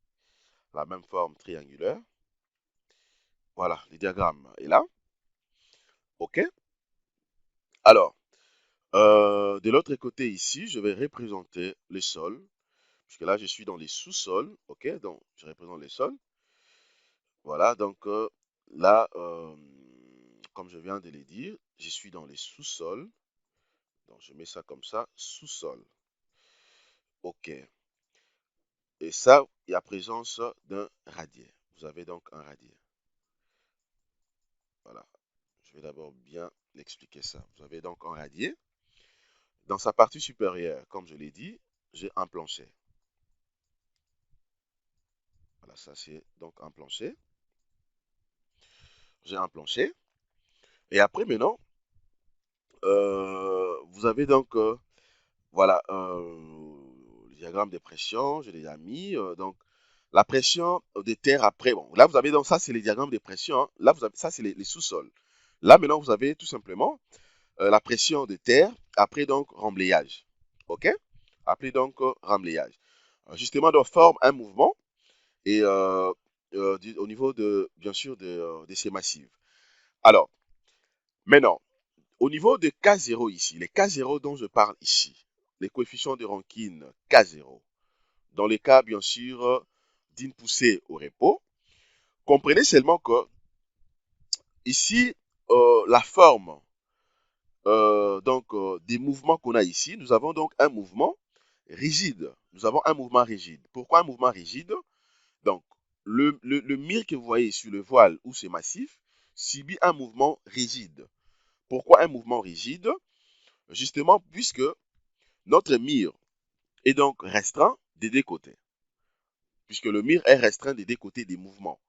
S1: La même forme triangulaire. Voilà, le diagramme est là. OK. Alors, de l'autre côté ici, je vais représenter les sols. Puisque là, je suis dans les sous-sols. OK, donc je représente les sols. Voilà, donc là, comme je viens de le dire, je suis dans les sous-sols. Donc, je mets ça comme ça, sous-sol. OK. Et ça, il y a présence d'un radier. Vous avez donc un radier. Voilà. Je vais d'abord bien expliquer ça. Vous avez donc un radier. Dans sa partie supérieure, comme je l'ai dit, j'ai un plancher. Voilà, ça c'est donc un plancher. J'ai un plancher. Et après, maintenant, vous avez donc, voilà, le diagramme de pression, je l'ai mis. Donc, la pression des terres après, bon, là vous avez donc ça, c'est les diagrammes de pression, hein. Là, vous avez, ça, c'est les sous-sols. Là, maintenant, vous avez tout simplement la pression de terre après donc remblayage. OK? Après donc remblayage. Justement, donc forme un mouvement et au niveau de, bien sûr, de ces massifs. Alors, maintenant, au niveau de K0 ici, les K0 dont je parle ici, les coefficients de Rankine K0, dans les cas, bien sûr, d'une poussée au repos, comprenez seulement que ici, la forme des mouvements qu'on a ici, nous avons donc un mouvement rigide. Nous avons un mouvement rigide. Pourquoi un mouvement rigide? Donc, le mire que vous voyez sur le voile ou ce massif subit un mouvement rigide. Pourquoi un mouvement rigide? Justement, puisque notre mire est donc restreint des deux côtés. Puisque le mire est restreint des deux côtés des mouvements.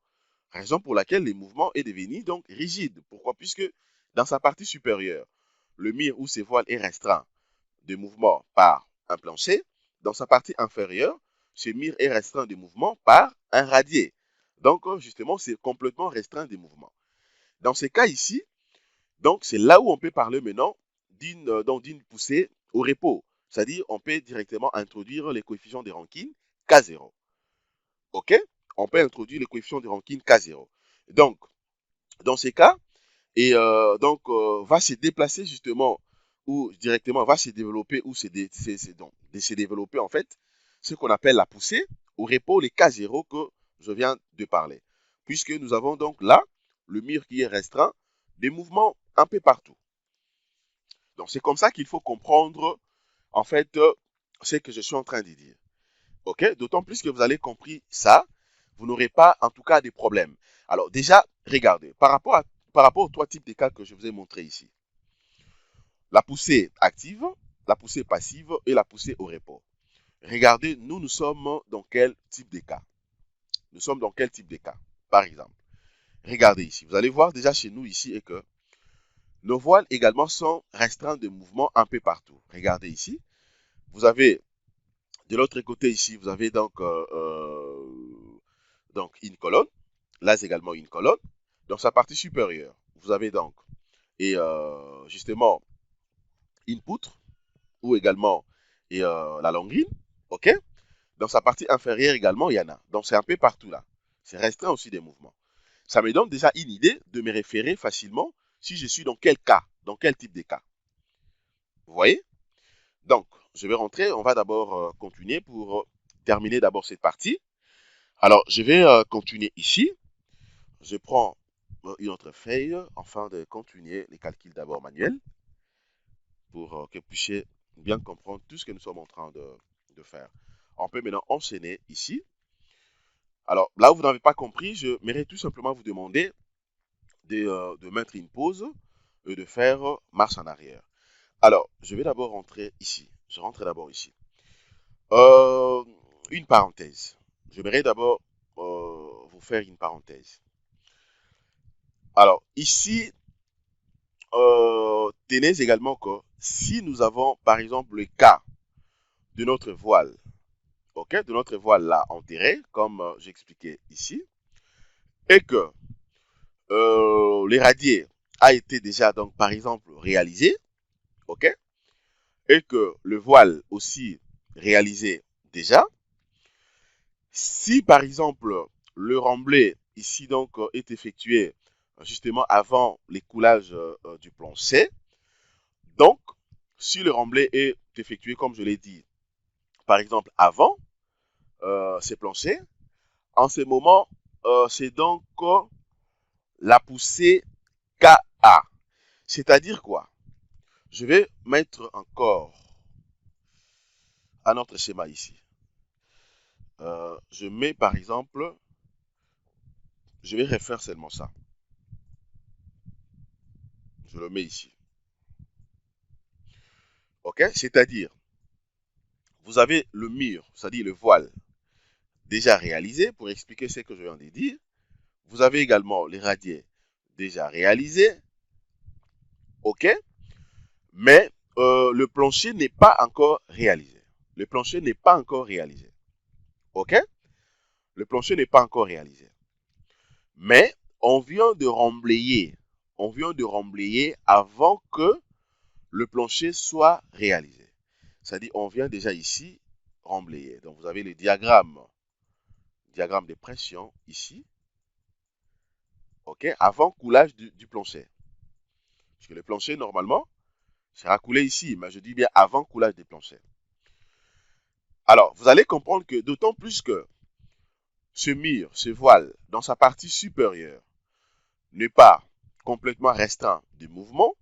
S1: Raison pour laquelle le mouvement est devenu donc rigide. Pourquoi? Puisque dans sa partie supérieure, le mire ou ses voiles est restreint de mouvement par un plancher. Dans sa partie inférieure, ce mire est restreint de mouvement par un radier. Donc, justement, c'est complètement restreint des mouvements. Dans ces cas ici, donc c'est là où on peut parler maintenant d'une poussée au repos. C'est-à-dire, on peut directement introduire les coefficients de Rankine K0. OK? On peut introduire les coefficients de Rankine K0. Donc, dans ces cas, et va se déplacer justement ou directement va se développer ou se développer en fait ce qu'on appelle la poussée au repos, les K0 que je viens de parler. Puisque nous avons donc là le mur qui est restreint, des mouvements un peu partout. Donc c'est comme ça qu'il faut comprendre en fait ce que je suis en train de dire. OK? D'autant plus que vous avez compris ça, vous n'aurez pas en tout cas des problèmes. Alors déjà, regardez, par rapport aux trois types de cas que je vous ai montrés ici. La poussée active, la poussée passive et la poussée au repos. Regardez, nous sommes dans quel type de cas? Nous sommes dans quel type de cas? Par exemple, regardez ici. Vous allez voir déjà chez nous ici et que nos voiles également sont restreints de mouvement un peu partout. Regardez ici. Vous avez de l'autre côté ici, vous avez donc une colonne. Là, c'est également une colonne. Dans sa partie supérieure, vous avez donc justement une poutre ou également la longrine. OK? Dans sa partie inférieure également, il y en a. Donc, c'est un peu partout là. C'est restreint aussi des mouvements. Ça me donne déjà une idée de me référer facilement si je suis dans quel cas, dans quel type de cas. Vous voyez? Donc, je vais rentrer. On va d'abord continuer pour terminer d'abord cette partie. Alors, je vais continuer ici. Je prends une autre feuille afin de continuer les calculs d'abord manuels pour que vous puissiez bien comprendre tout ce que nous sommes en train de faire. On peut maintenant enchaîner ici. Alors, là où vous n'avez pas compris, je m'aimerais tout simplement vous demander de mettre une pause et de faire marche en arrière. Alors, je vais d'abord rentrer ici. Je rentre d'abord ici. Euh, une parenthèse. J'aimerais d'abord vous faire une parenthèse. Alors, ici, tenez également que si nous avons, par exemple, le cas de notre voile, ok, de notre voile là enterré, comme j'expliquais ici, et que les radiers a été déjà, donc, par exemple, réalisé, ok, et que le voile aussi réalisé déjà, si par exemple le remblai ici donc est effectué justement avant l'écoulage du plancher, donc si le remblai est effectué comme je l'ai dit, par exemple avant ces planchers, en ce moment c'est donc la poussée KA. C'est-à-dire quoi? Je vais mettre encore un autre schéma ici. Je mets par exemple, je vais refaire seulement ça. Je le mets ici. Ok? C'est-à-dire, vous avez le mur, c'est-à-dire le voile, déjà réalisé pour expliquer ce que je viens de dire. Vous avez également les radiers déjà réalisés. Ok? Mais le plancher n'est pas encore réalisé. Le plancher n'est pas encore réalisé. Ok? Le plancher n'est pas encore réalisé. Mais on vient de remblayer. On vient de remblayer avant que le plancher soit réalisé. C'est-à-dire, on vient déjà ici remblayer. Donc, vous avez le diagramme de pression ici. Ok? Avant coulage du plancher. Parce que le plancher, normalement, sera coulé ici. Mais je dis bien avant coulage des planchers. Alors, vous allez comprendre que d'autant plus que ce mur, ce voile, dans sa partie supérieure, n'est pas complètement restreint de mouvement.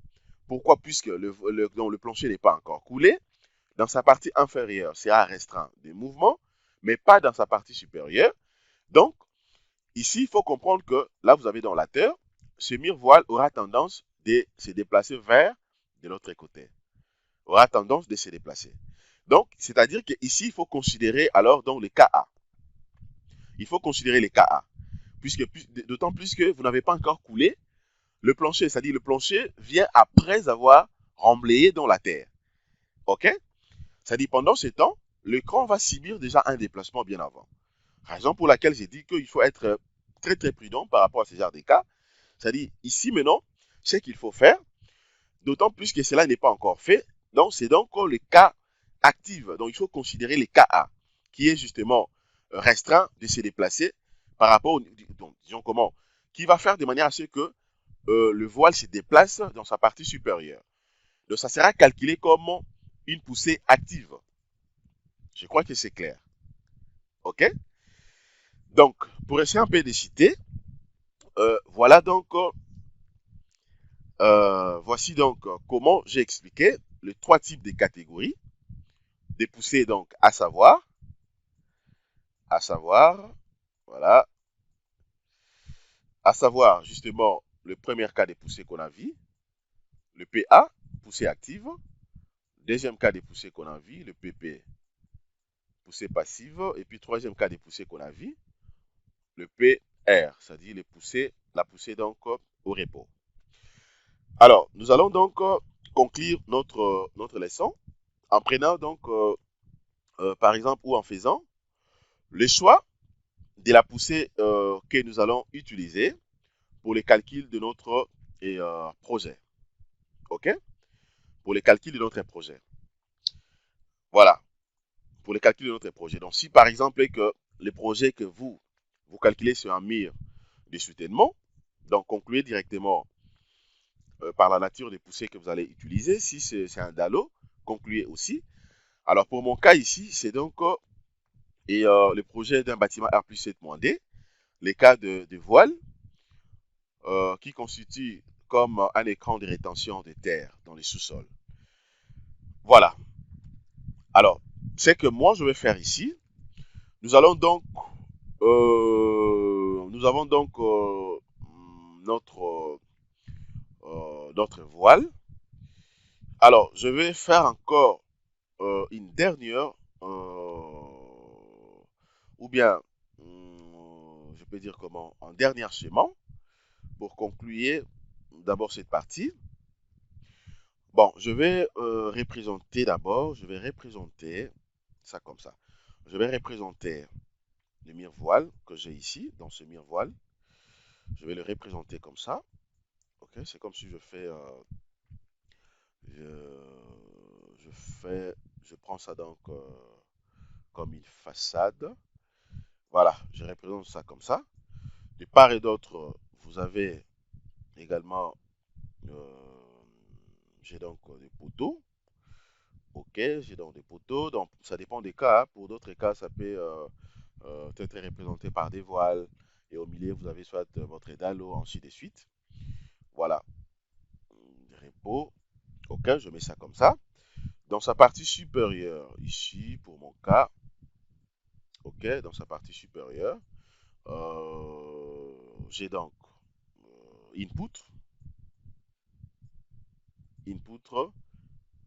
S1: Pourquoi? Puisque le plancher n'est pas encore coulé. Dans sa partie inférieure, sera restreint de mouvement, mais pas dans sa partie supérieure. Donc, ici, il faut comprendre que là, vous avez dans la terre, ce mur voile aura tendance de se déplacer vers de l'autre côté. Aura tendance de se déplacer. Donc, c'est-à-dire qu'ici, il faut considérer alors donc les KA. Il faut considérer les KA. D'autant plus que vous n'avez pas encore coulé le plancher. C'est-à-dire le plancher vient après avoir remblayé dans la terre. OK? C'est-à-dire pendant ce temps, le cran va subir déjà un déplacement bien avant. Raison pour laquelle j'ai dit qu'il faut être très très prudent par rapport à ce genre de cas. C'est-à-dire ici maintenant, ce qu'il faut faire, d'autant plus que cela n'est pas encore fait, donc c'est donc le cas actif. Donc il faut considérer les cas A, qui est justement restreint de se déplacer par rapport au, donc, disons comment, qui va faire de manière à ce que le voile se déplace dans sa partie supérieure. Donc ça sera calculé comme une poussée active. Je crois que c'est clair. OK? Donc, pour essayer un peu de citer, voilà donc, voici donc comment j'ai expliqué les trois types de catégories des poussées, donc à savoir, voilà, à savoir justement le premier cas des poussées qu'on a vu, le PA, poussée active, deuxième cas des poussées qu'on a vu, le PP, poussée passive, et puis troisième cas des poussées qu'on a vu, le PR, c'est-à-dire la poussée donc au repos. Alors, nous allons donc conclure notre leçon en prenant donc, par exemple, ou en faisant le choix de la poussée que nous allons utiliser pour les calculs de notre projet. OK? Pour les calculs de notre projet. Voilà. Pour les calculs de notre projet. Donc, si par exemple, que le projet que vous calculez sur un mur de soutènement, donc concluez directement par la nature des poussées que vous allez utiliser. Si c'est un dalo, concluez aussi. Alors, pour mon cas ici, c'est donc le projet d'un bâtiment R+7-D, les cas de voile, qui constitue comme un écran de rétention de terre dans les sous-sols. Voilà. Alors, ce que moi je vais faire ici, nous allons donc, nous avons donc notre voile. Alors, je vais faire encore une dernière, ou bien, je peux dire comment, un dernier schéma pour conclure d'abord cette partie. Bon, je vais représenter d'abord, je vais représenter ça comme ça. Je vais représenter le miroir que j'ai ici, dans ce miroir. Je vais le représenter comme ça. Ok, c'est comme si je fais, je prends ça donc comme une façade. Voilà, je représente ça comme ça. De part et d'autre, vous avez également, j'ai donc des poteaux. Ok, j'ai donc des poteaux. Donc, ça dépend des cas. Pour d'autres cas, ça peut être représenté par des voiles Et au milieu, vous avez soit votre édalo, ainsi de suite. Voilà. Repo. OK, je mets ça comme ça. Dans sa partie supérieure, ici, pour mon cas, OK, dans sa partie supérieure, j'ai donc input,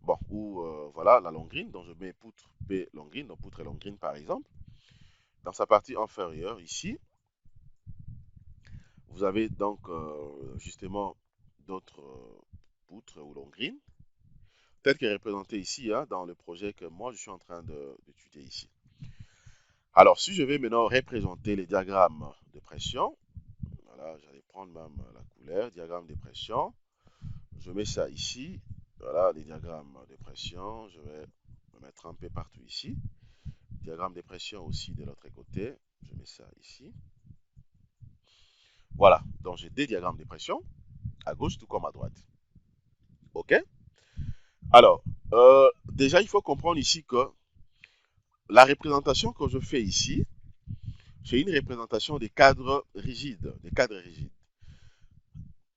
S1: bon, ou voilà, la longrine, donc je mets poutre P longrine, donc poutre et longrine par exemple. Dans sa partie inférieure, ici, vous avez donc justement d'autres poutres ou longrines, telles que représentées ici, hein, dans le projet que moi je suis en train d'étudier ici. Alors, si je vais maintenant représenter les diagrammes de pression, voilà, j'allais prendre même la couleur, diagramme de pression. Je mets ça ici. Voilà, les diagrammes de pression. Je vais me mettre un peu partout ici. Diagramme de pression aussi de l'autre côté. Je mets ça ici. Voilà, donc j'ai des diagrammes de pression, à gauche tout comme à droite. OK? Alors, déjà, il faut comprendre ici que la représentation que je fais ici, c'est une représentation des cadres rigides. Des cadres rigides.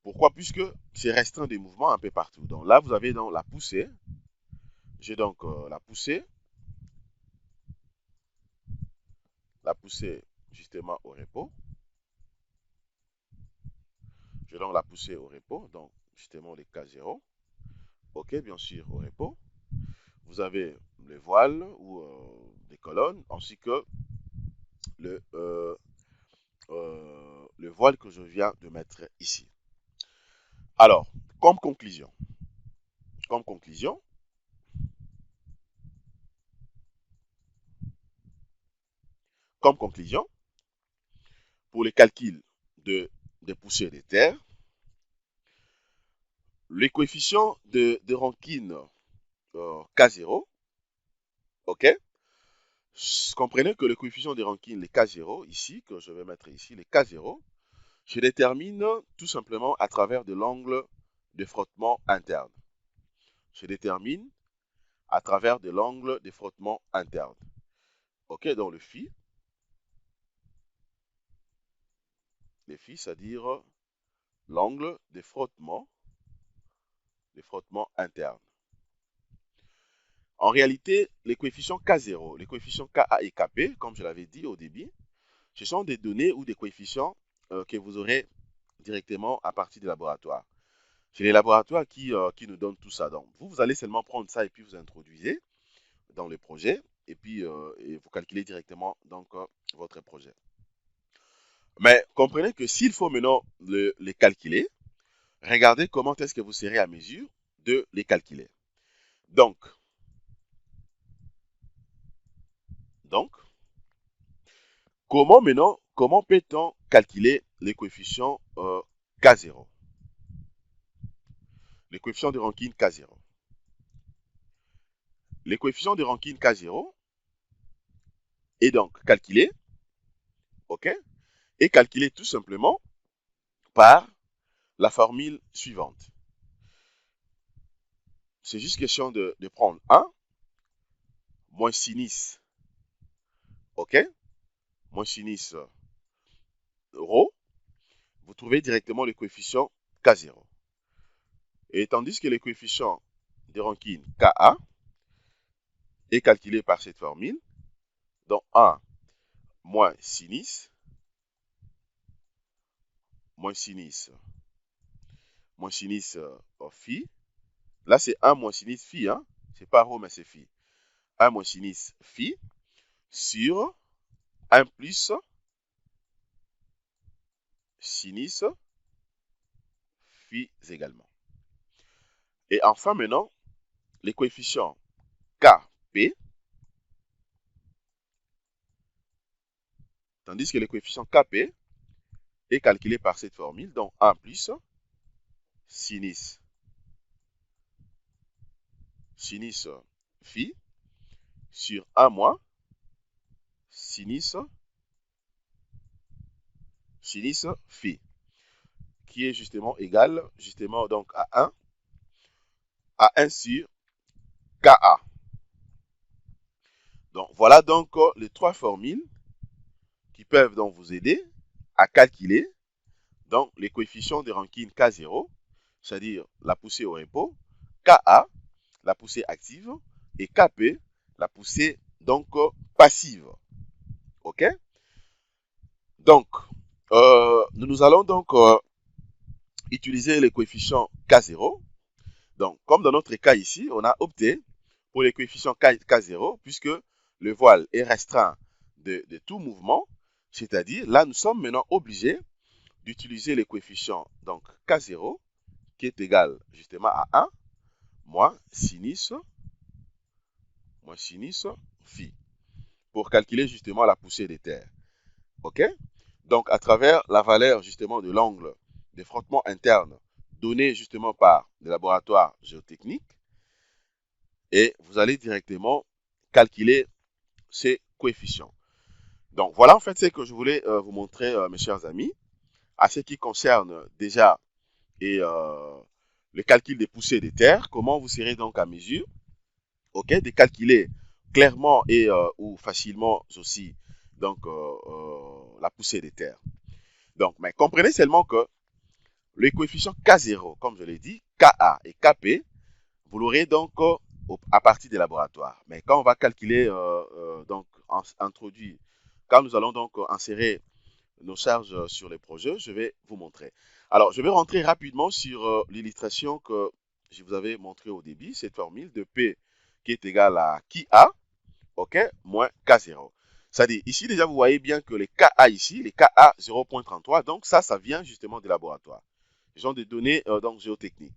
S1: Pourquoi? Puisque c'est restreint des mouvements un peu partout. Donc là, vous avez donc la poussée. J'ai donc la poussée justement au repos. J'ai donc la poussée au repos, donc justement les K0. OK, bien sûr, au repos. Vous avez les voiles ou des colonnes, ainsi que le, euh, le voile que je viens de mettre ici. Alors, comme conclusion, comme conclusion, comme conclusion, pour les calculs des poussées de terre, les coefficients de Rankine K0, OK? Comprenez que le coefficient de Rankine, les K0, ici, que je vais mettre ici, les K0, je détermine tout simplement à travers de l'angle de frottement interne. Je détermine à travers de l'angle de frottement interne. OK, donc le phi, c'est-à-dire l'angle de frottement interne. En réalité, les coefficients K0, les coefficients Ka et Kp, comme je l'avais dit au début, ce sont des données ou des coefficients que vous aurez directement à partir du laboratoire. C'est les laboratoires qui nous donnent tout ça. Donc, vous allez seulement prendre ça et puis vous introduisez dans le projet et puis et vous calculez directement donc votre projet. Mais comprenez que s'il faut maintenant les calculer, regardez comment est-ce que vous serez à mesure de les calculer. Donc, comment peut-on calculer les coefficients K0? Les coefficients de Rankine K0. Les coefficients de Rankine K0 est donc calculé, OK, et calculé tout simplement par la formule suivante. C'est juste question de prendre 1 moins sinus, OK, moins sinus rho, vous trouvez directement le coefficient K0. Et tandis que le coefficient de Rankine Ka est calculé par cette formule, donc 1 moins sinus phi. Là, c'est 1 moins sinus phi, hein? C'est pas rho, mais c'est phi. 1 moins sinus phi sur 1 plus sinus phi également. Et enfin, maintenant, les coefficients Kp, tandis que le coefficient Kp est calculé par cette formule, donc 1 plus sinus phi sur 1 moins sinus phi, qui est justement égal justement donc à 1 sur Ka. Donc voilà donc les trois formules qui peuvent donc vous aider à calculer donc les coefficients de rankine K0, c'est-à-dire la poussée au repos, Ka, la poussée active, et Kp, la poussée donc passive. Ok? Donc, nous allons donc utiliser les coefficients K0. Donc, comme dans notre cas ici, on a opté pour les coefficients K0 puisque le voile est restreint de tout mouvement, c'est-à-dire là, nous sommes maintenant obligés d'utiliser les coefficients donc K0 qui est égal justement à 1 moins sinus phi pour calculer justement la poussée des terres. Ok? Donc, à travers la valeur justement de l'angle de frottement interne donné justement par le laboratoire géotechnique, et vous allez directement calculer ces coefficients. Donc, voilà en fait ce que je voulais vous montrer, mes chers amis, à ce qui concerne déjà le calcul des poussées des terres, comment vous serez donc à mesure de calculer clairement et ou facilement aussi donc la poussée des terres. Donc, mais comprenez seulement que les coefficients K0, comme je l'ai dit, Ka et Kp, vous l'aurez donc à partir des laboratoires. Mais quand on va calculer, donc introduire, quand nous allons donc insérer nos charges sur les projets, je vais vous montrer. Alors, je vais rentrer rapidement sur l'illustration que je vous avais montré au début, cette formule de P qui est égale à Kia, ok, moins K0. C'est-à-dire, ici déjà, vous voyez bien que les Ka ici, les Ka 0.33, donc ça vient justement des laboratoires. Ce sont des données donc géotechniques.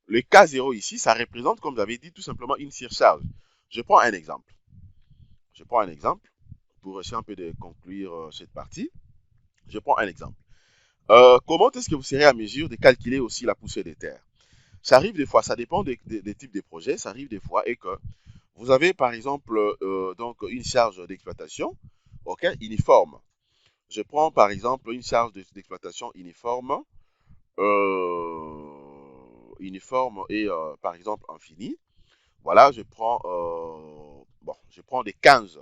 S1: Le K0 ici, ça représente, comme j'avais dit, tout simplement une surcharge. Je prends un exemple. Pour essayer un peu de conclure cette partie. Je prends un exemple. Comment est-ce que vous serez à mesure de calculer aussi la poussée des terres? Ça arrive des fois, ça dépend des types de projets, ça arrive des fois et que vous avez par exemple donc une charge d'exploitation uniforme. Je prends par exemple une charge d'exploitation uniforme, et par exemple infinie. Voilà, je prends des 15.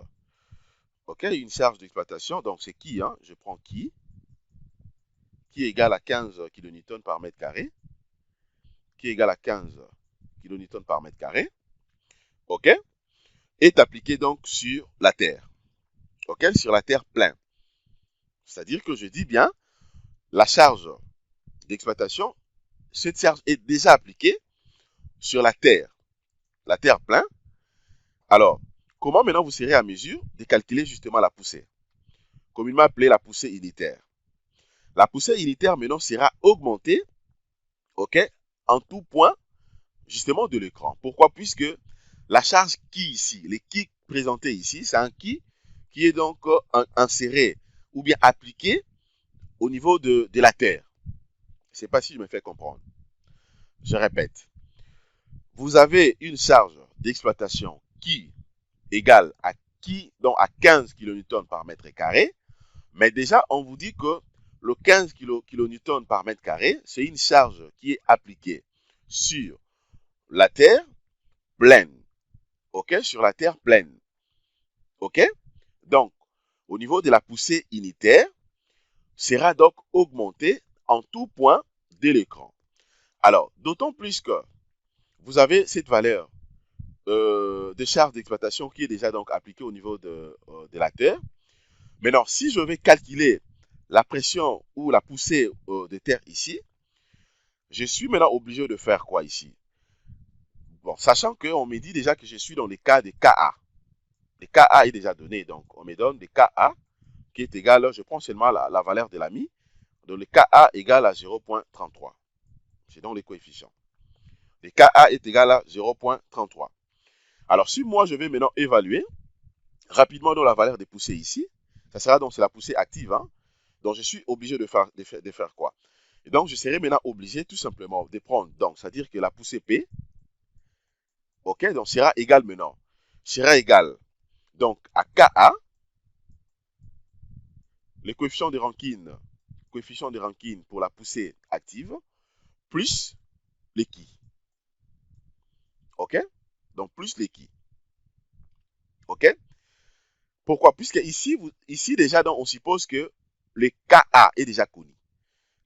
S1: Ok, une charge d'exploitation, donc c'est qui, hein? Je prends qui est égal à 15 kN par mètre carré, qui est égal à 15 kN par mètre carré, ok, est appliqué donc sur la terre, ok, sur la terre pleine. C'est-à-dire que je dis bien, la charge d'exploitation, cette charge est déjà appliquée sur la terre pleine. Alors, comment maintenant vous serez à mesure de calculer justement la poussée? Comme il m'a appelé la poussée unitaire. La poussée unitaire maintenant sera augmentée, ok, en tout point justement de l'écran. Pourquoi? Puisque la charge qui ici, les qui présentés ici, c'est un qui est donc inséré ou bien appliqué au niveau de la terre. Je ne sais pas si je me fais comprendre. Je répète. Vous avez une charge d'exploitation qui égale à qui, donc à 15 kN par mètre carré. Mais déjà, on vous dit que le 15 kN par mètre carré, c'est une charge qui est appliquée sur la terre pleine. Ok, sur la terre pleine. Ok, donc au niveau de la poussée unitaire, sera donc augmentée en tout point de l'écran. Alors, d'autant plus que vous avez cette valeur de charge d'exploitation qui est déjà donc appliquée au niveau de la terre. Maintenant, si je vais calculer la pression ou la poussée de terre ici, je suis maintenant obligé de faire quoi ici? Bon, sachant qu'on me dit déjà que je suis dans les cas de Ka. Le Ka est déjà donné, donc on me donne des Ka qui est égal, je prends seulement la valeur de l'ami, donc le Ka égale à 0.33. C'est donc les coefficients. Le Ka est égal à 0.33. Alors, si moi je vais maintenant évaluer rapidement dans la valeur des poussées ici, ça sera donc c'est la poussée active, hein, donc je suis obligé de faire quoi? Et donc, je serai maintenant obligé tout simplement de prendre, donc, c'est-à-dire que la poussée P, ok, donc sera égale maintenant, sera égale donc à Ka, le coefficient de rankine pour la poussée active, plus les qui. Ok? Donc, plus les qui. Ok? Pourquoi? Puisque ici déjà, donc, on suppose que le KA est déjà connu.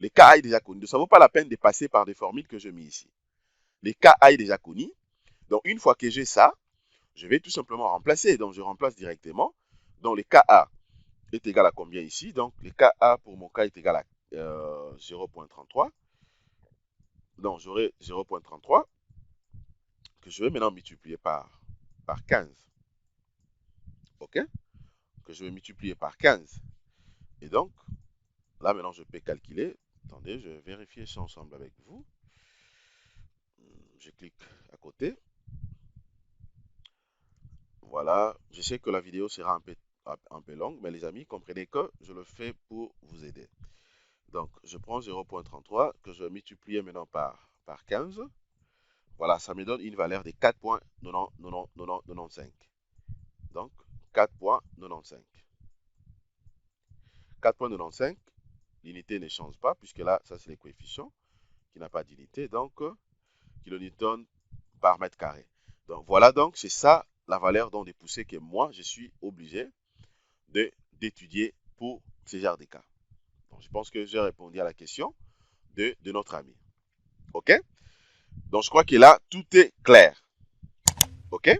S1: Le KA est déjà connu. Donc, ça ne vaut pas la peine de passer par des formules que je mets ici. Le KA est déjà connu. Donc, une fois que j'ai ça, je vais tout simplement remplacer. Donc, je remplace directement. Donc, le KA est égal à combien ici? Donc, le KA pour mon cas est égal à 0.33. Donc, j'aurai 0.33 que je vais maintenant multiplier par 15. OK? Que je vais multiplier par 15. Et donc, là, maintenant, je peux calculer. Attendez, je vais vérifier ça ensemble avec vous. Je clique à côté. Voilà. Je sais que la vidéo sera un peu longue, mais les amis, comprenez que je le fais pour vous aider. Donc, je prends 0.33 que je vais multiplier maintenant par 15. Voilà, ça me donne une valeur de 4.95. Donc, 4.95. 4.95, l'unité ne change pas, puisque là, ça c'est les coefficients qui n'a pas d'unité, donc kilonewton par mètre carré. Donc voilà, donc c'est ça la valeur des poussées que moi je suis obligé d'étudier pour ce genre de cas. Donc, je pense que j'ai répondu à la question de notre ami. OK? Donc je crois que là, tout est clair. OK?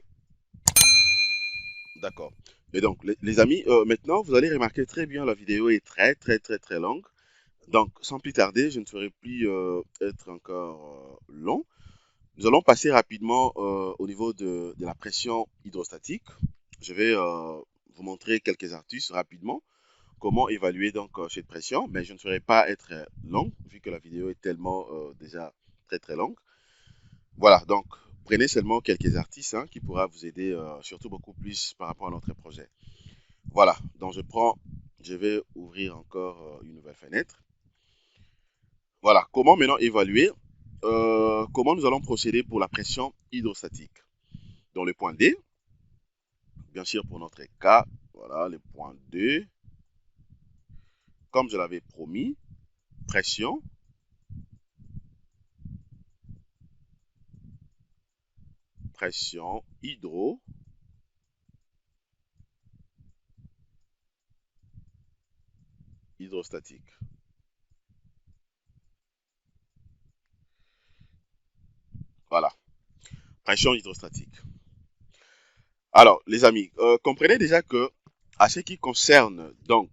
S1: D'accord. Et donc, les amis, maintenant, vous allez remarquer très bien, la vidéo est très longue. Donc, sans plus tarder, je ne ferai plus être encore long. Nous allons passer rapidement au niveau de la pression hydrostatique. Je vais vous montrer quelques astuces rapidement. Comment évaluer donc cette pression, mais je ne ferai pas être long, vu que la vidéo est tellement déjà très longue. Voilà, donc prenez seulement quelques artistes qui pourra vous aider surtout beaucoup plus par rapport à notre projet. Voilà, donc je vais ouvrir encore une nouvelle fenêtre. Voilà, comment maintenant évaluer, comment nous allons procéder pour la pression hydrostatique. Dans le point D, bien sûr pour notre cas, voilà le point 2, comme je l'avais promis, pression hydrostatique. Voilà, pression hydrostatique. Alors, les amis, comprenez déjà que, à ce qui concerne donc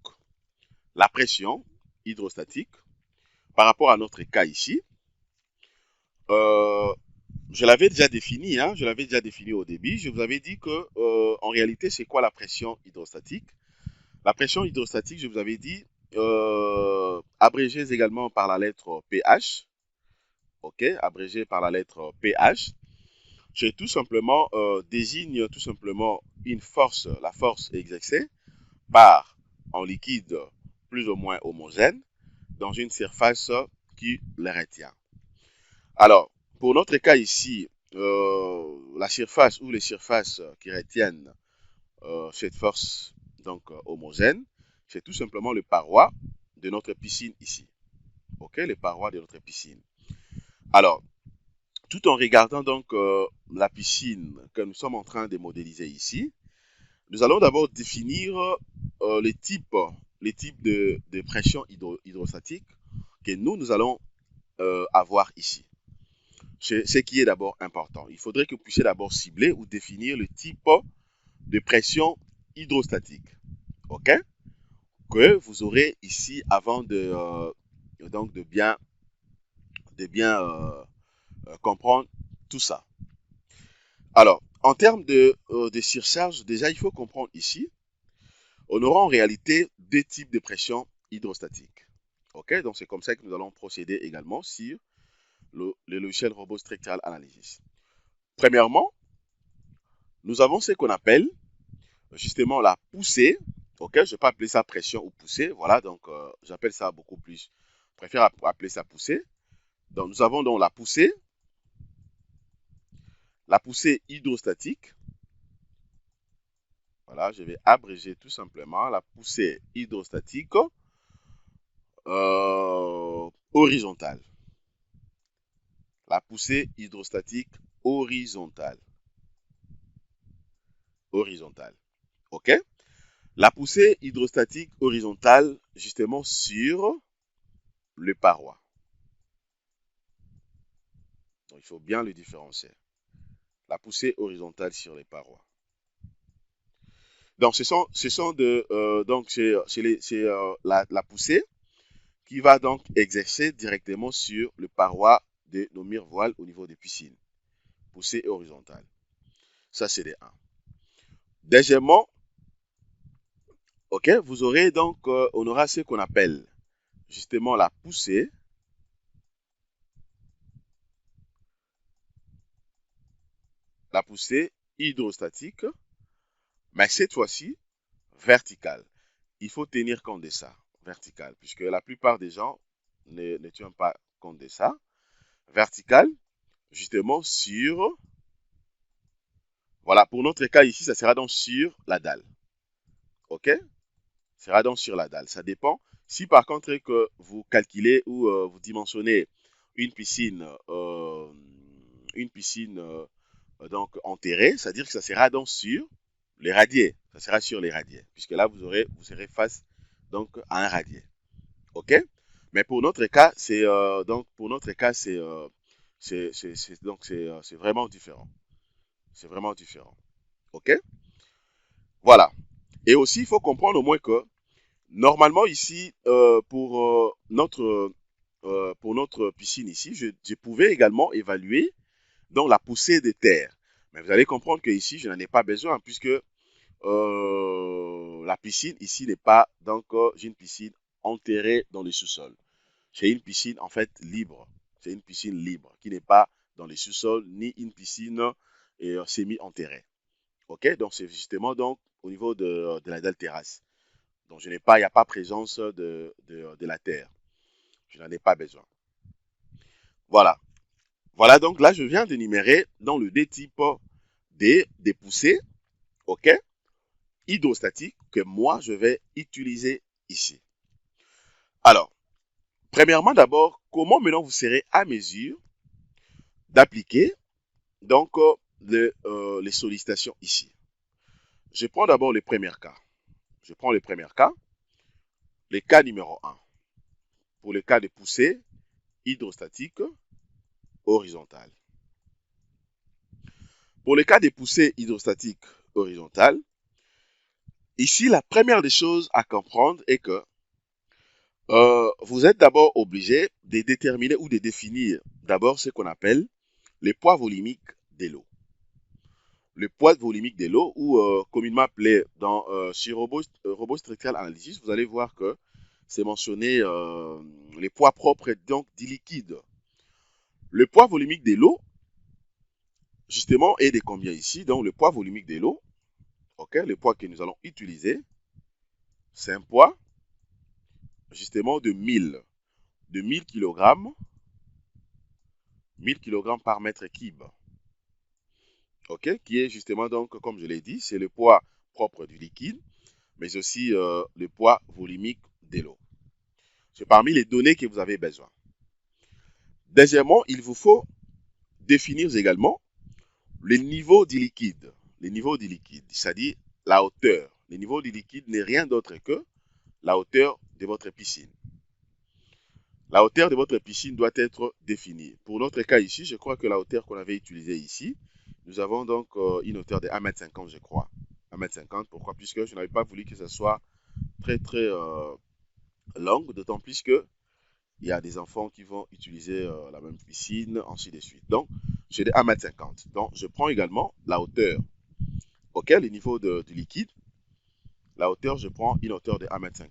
S1: la pression hydrostatique, par rapport à notre cas ici, je l'avais déjà défini, au début. Je vous avais dit que, en réalité, c'est quoi la pression hydrostatique? La pression hydrostatique, je vous avais dit, abrégée également par la lettre pH, ok, abrégée par la lettre pH, c'est tout simplement, désigne tout simplement une force, la force exercée par un liquide plus ou moins homogène dans une surface qui le retient. Alors, pour notre cas ici, la surface ou les surfaces qui retiennent cette force donc homogène, c'est tout simplement les parois de notre piscine ici. Ok, les parois de notre piscine. Alors, tout en regardant donc la piscine que nous sommes en train de modéliser ici, nous allons d'abord définir les types de pression hydrostatique que nous allons avoir ici. C'est ce qui est d'abord important. Il faudrait que vous puissiez d'abord cibler ou définir le type de pression hydrostatique. OK? Que vous aurez ici avant donc de bien comprendre tout ça. Alors, en termes de surcharge, déjà, il faut comprendre ici, on aura en réalité deux types de pression hydrostatique. OK? Donc, c'est comme ça que nous allons procéder également sur le logiciel Robot Structural Analysis. Premièrement, nous avons ce qu'on appelle justement la poussée. OK? Je ne vais pas appeler ça pression ou poussée. Voilà, donc j'appelle ça beaucoup plus. Je préfère appeler ça poussée. Donc, nous avons donc la poussée hydrostatique. Voilà, je vais abréger tout simplement la poussée hydrostatique horizontale. La poussée hydrostatique horizontale. OK? La poussée hydrostatique horizontale, justement, sur les parois. Donc, il faut bien le différencier. La poussée horizontale sur les parois. Donc, c'est la poussée qui va donc exercer directement sur les parois de nos miroirs au niveau des piscines. Poussée horizontale. Ça, c'est les 1. Deuxièmement, ok, vous aurez donc, on aura ce qu'on appelle justement la poussée hydrostatique, mais cette fois-ci verticale. Il faut tenir compte de ça, verticale, puisque la plupart des gens ne tiennent pas compte de ça. Verticale, justement sur, voilà, pour notre cas ici, ça sera donc sur la dalle. Ok? Ça sera donc sur la dalle. Ça dépend. Si par contre que vous calculez ou vous dimensionnez une piscine, donc enterrée, c'est-à-dire que ça sera donc sur les radiers. Ça sera sur les radiers, puisque là vous serez face donc à un radier. Ok? Mais pour notre cas, c'est c'est vraiment différent. C'est vraiment différent. Ok? Voilà. Et aussi, il faut comprendre au moins que normalement ici, pour notre piscine ici, je pouvais également évaluer donc la poussée de terre. Mais vous allez comprendre que ici, je n'en ai pas besoin puisque la piscine ici n'est pas donc j'ai une piscine enterrée dans le sous-sol. J'ai une piscine en fait libre. C'est une piscine libre qui n'est pas dans les sous-sols ni une piscine semi-enterrée. Ok, donc c'est justement donc au niveau de la dalle terrasse. Donc il n'y a pas présence de la terre. Je n'en ai pas besoin. Voilà. Voilà, donc là, je viens d'énumérer dans le D type des poussées, ok, hydrostatiques que moi, je vais utiliser ici. Alors, premièrement, d'abord, comment maintenant vous serez à mesure d'appliquer donc les sollicitations ici. Je prends d'abord le premier cas. Je prends le premier cas, le cas numéro 1. Pour le cas de poussée hydrostatique horizontale. Pour le cas des poussées hydrostatiques horizontales, ici, la première des choses à comprendre est que vous êtes d'abord obligé de déterminer ou de définir d'abord ce qu'on appelle les poids volumiques de l'eau. Le poids volumique de l'eau, ou communément appelé sur Robot Structural Analysis, vous allez voir que c'est mentionné les poids propres donc du liquide. Le poids volumique de l'eau, justement, est de combien ici? Donc, le poids volumique de l'eau, ok, le poids que nous allons utiliser, c'est un poids, justement, de 1000 kg, 1000 kg par mètre cube. Ok, qui est justement donc, comme je l'ai dit, c'est le poids propre du liquide, mais aussi le poids volumique de l'eau. C'est parmi les données que vous avez besoin. Deuxièmement, il vous faut définir également le niveau du liquide. Le niveau du liquide, c'est-à-dire la hauteur. Le niveau du liquide n'est rien d'autre que la hauteur de votre piscine. La hauteur de votre piscine doit être définie. Pour notre cas ici, je crois que la hauteur qu'on avait utilisée ici, nous avons donc une hauteur de 1,50 m, je crois. 1,50 m, pourquoi? Puisque je n'avais pas voulu que ce soit très très longue, d'autant plus que il y a des enfants qui vont utiliser la même piscine, ainsi de suite. Donc, j'ai des 1,50 m. Donc, je prends également la hauteur. Ok, le niveau du liquide, la hauteur, je prends une hauteur de 1,50 m.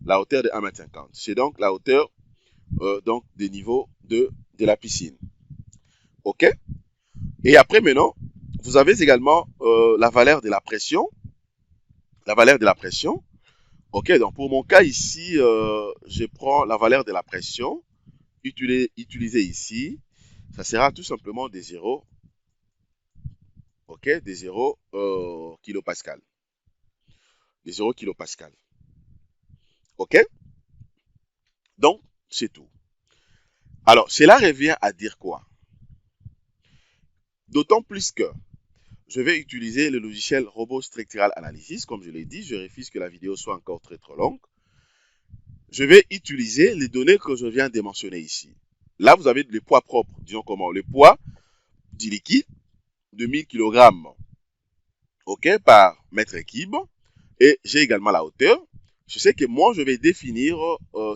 S1: La hauteur de 1,50 m. C'est donc la hauteur donc des niveaux de la piscine. Ok? Et après, maintenant, vous avez également la valeur de la pression. La valeur de la pression. Ok, donc pour mon cas ici, je prends la valeur de la pression utilisée ici. Ça sera tout simplement des 0. Ok, des 0 kilopascal. Des 0 kilopascal. Ok? Donc, c'est tout. Alors, cela revient à dire quoi? D'autant plus que je vais utiliser le logiciel Robot Structural Analysis. Comme je l'ai dit, je refuse que la vidéo soit encore très longue. Je vais utiliser les données que je viens de mentionner ici. Là, vous avez le poids propre, disons comment, le poids du liquide de 1000 kg, ok, par mètre cube. Et j'ai également la hauteur. Je sais que moi, je vais définir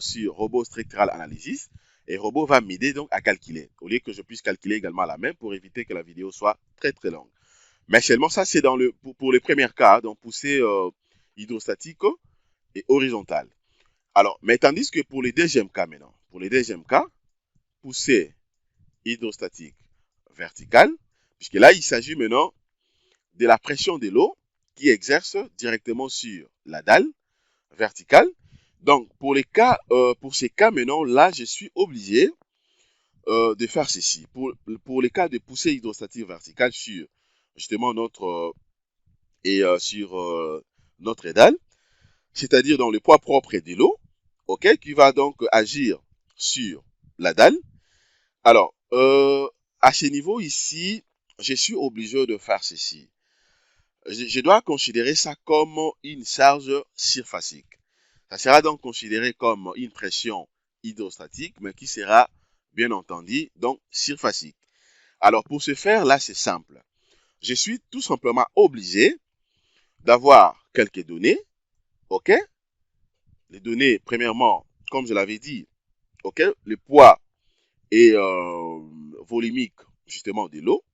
S1: sur Robot Structural Analysis et Robot va m'aider donc à calculer, au lieu que je puisse calculer également à la main pour éviter que la vidéo soit très longue. Mais seulement ça, c'est pour les premiers cas, donc poussée hydrostatique et horizontale. Alors, mais tandis que pour les deuxièmes cas maintenant, pour les deuxièmes cas, poussée hydrostatique verticale, puisque là, il s'agit maintenant de la pression de l'eau qui exerce directement sur la dalle verticale. Donc, pour ces cas maintenant, là, je suis obligé de faire ceci. Pour les cas de poussée hydrostatique verticale sur justement notre notre dalle, c'est-à-dire dans le poids propre de l'eau, ok, qui va donc agir sur la dalle. Alors, à ce niveau ici, je suis obligé de faire ceci. Je dois considérer ça comme une charge surfacique. Ça sera donc considéré comme une pression hydrostatique, mais qui sera, bien entendu, donc surfacique. Alors, pour ce faire, là, c'est simple. Je suis tout simplement obligé d'avoir quelques données, ok? Les données, premièrement, comme je l'avais dit, ok, le poids et volumique, justement, de l'eau,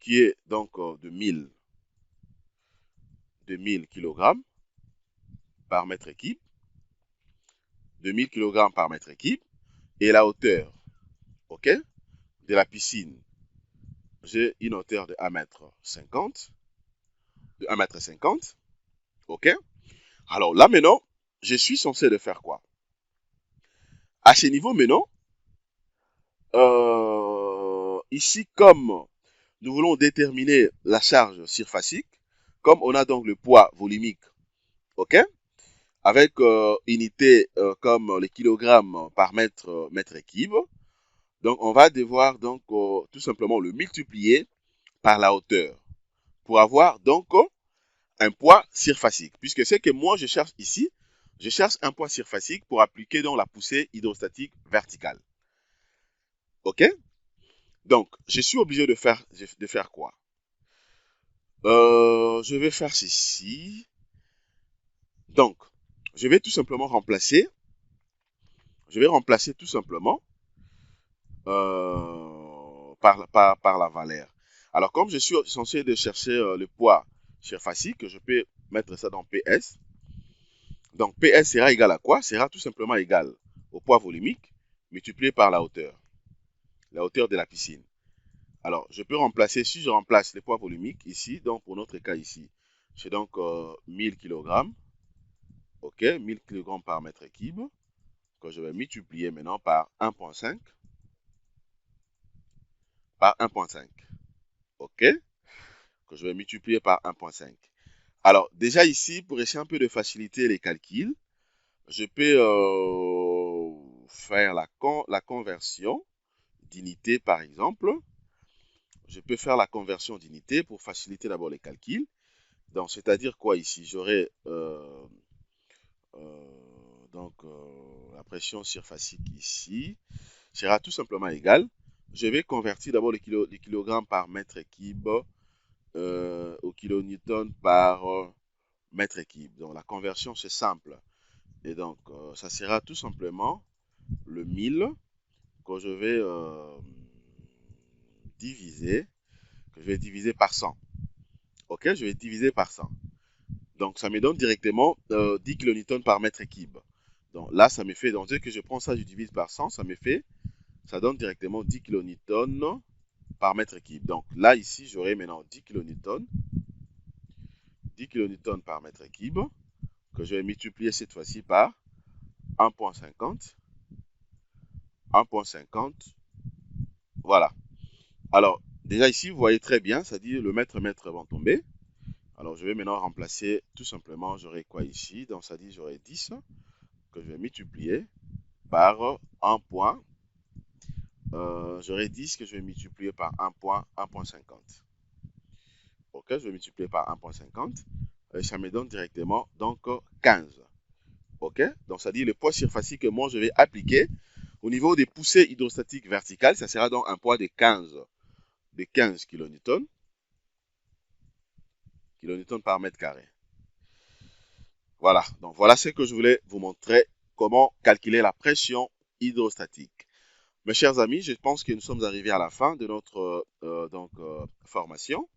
S1: qui est donc de 1000 kg par mètre cube, de 1000 kg par mètre cube, et la hauteur, ok, de la piscine, j'ai une hauteur de 1,50 m, de 1,50 m, ok. Alors là maintenant, je suis censé de faire quoi? À ce niveau maintenant, ici comme nous voulons déterminer la charge surfacique, comme on a donc le poids volumique, ok, avec unité comme les kilogrammes par mètre cube, donc on va devoir donc tout simplement le multiplier par la hauteur pour avoir donc un poids surfacique. Puisque c'est que moi je cherche ici, je cherche un poids surfacique pour appliquer donc la poussée hydrostatique verticale. Ok? Donc, je suis obligé de faire quoi? Je vais faire ceci. Donc, je vais tout simplement remplacer. Je vais remplacer tout simplement par la valeur. Alors, comme je suis censé de chercher le poids surfacique, je peux mettre ça dans PS. Donc, PS sera égal à quoi? Sera tout simplement égal au poids volumique multiplié par la hauteur de la piscine. Alors, je peux remplacer, si je remplace le poids volumique ici, donc pour notre cas ici, j'ai donc 1000 kg, ok, 1000 kg par mètre cube, que je vais multiplier maintenant par 1,5, ok, que je vais multiplier par 1,5. Alors, déjà ici, pour essayer un peu de faciliter les calculs, je peux faire la conversion d'unité, par exemple. Je peux faire la conversion d'unité pour faciliter d'abord les calculs. Donc, c'est-à-dire quoi ici? J'aurai la pression surfacique ici sera tout simplement égale. Je vais convertir d'abord les kilogrammes par mètre cube au kilonewton par mètre cube. Donc, la conversion, c'est simple. Et donc, ça sera tout simplement le 1000 que je vais diviser par 100. Ok, je vais diviser par 100. Donc, ça me donne directement 10 kN par mètre cube. Donc là, ça me fait, donc dès que je prends ça, je divise par 100, ça donne directement 10 kN par mètre cube. Donc là, ici, j'aurai maintenant 10 kN par mètre cube, que je vais multiplier cette fois-ci par 1,50. 1,50. Voilà. Alors, déjà ici, vous voyez très bien, c'est-à-dire le mètre vont tomber. Alors, je vais maintenant remplacer tout simplement, j'aurai quoi ici? Donc, ça dit, j'aurai 10 que je vais multiplier par 1 point. J'aurai 10 que je vais multiplier par 1,50. Ok, je vais multiplier par 1,50 et ça me donne directement donc 15. Ok, donc ça dit le poids surfacique que moi je vais appliquer au niveau des poussées hydrostatiques verticales, ça sera donc un poids de 15 kN par mètre carré. Voilà, donc voilà ce que je voulais vous montrer, comment calculer la pression hydrostatique. Mes chers amis, je pense que nous sommes arrivés à la fin de notre formation.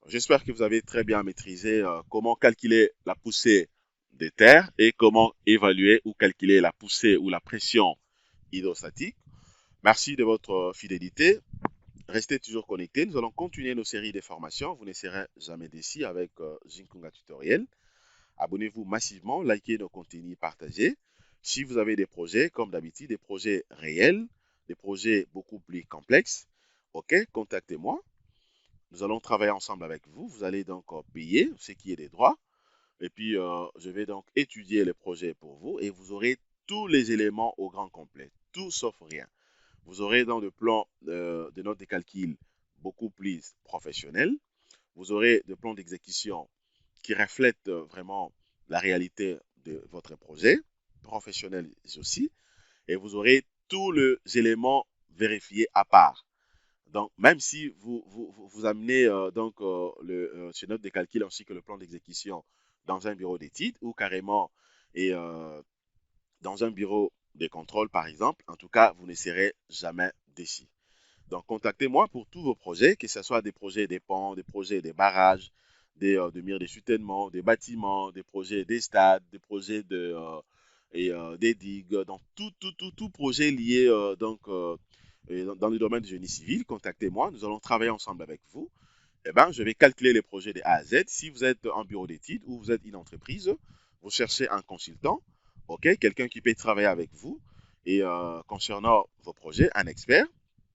S1: J'espère que vous avez très bien maîtrisé comment calculer la poussée des terres et comment évaluer ou calculer la poussée ou la pression hydrostatique. Merci de votre fidélité. Restez toujours connectés. Nous allons continuer nos séries de formations. Vous ne serez jamais déçus avec Jinkunga Tutoriel. Abonnez-vous massivement, likez nos contenus, partagez. Si vous avez des projets, comme d'habitude, des projets réels, des projets beaucoup plus complexes, ok, contactez-moi. Nous allons travailler ensemble avec vous. Vous allez donc payer ce qui est des droits. Et puis, je vais donc étudier les projets pour vous et vous aurez tous les éléments au grand complet, tout sauf rien. Vous aurez dans le plan de notes de calcul beaucoup plus professionnel. Vous aurez des plans d'exécution qui reflètent vraiment la réalité de votre projet, professionnel aussi. Et vous aurez tous les éléments vérifiés à part. Donc, même si vous amenez ce note de calcul ainsi que le plan d'exécution dans un bureau d'études ou carrément et, dans un bureau de contrôle, par exemple, en tout cas, vous ne serez jamais déçus. Donc, contactez-moi pour tous vos projets, que ce soit des projets des ponts, des projets des barrages, des murs de soutènement, des bâtiments, des projets des stades, des projets des digues, donc tout projet lié dans le domaine du génie civil, contactez-moi, nous allons travailler ensemble avec vous. Eh ben, je vais calculer les projets de A à Z. Si vous êtes un bureau d'études ou vous êtes une entreprise, vous cherchez un consultant, ok, quelqu'un qui peut travailler avec vous et concernant vos projets, un expert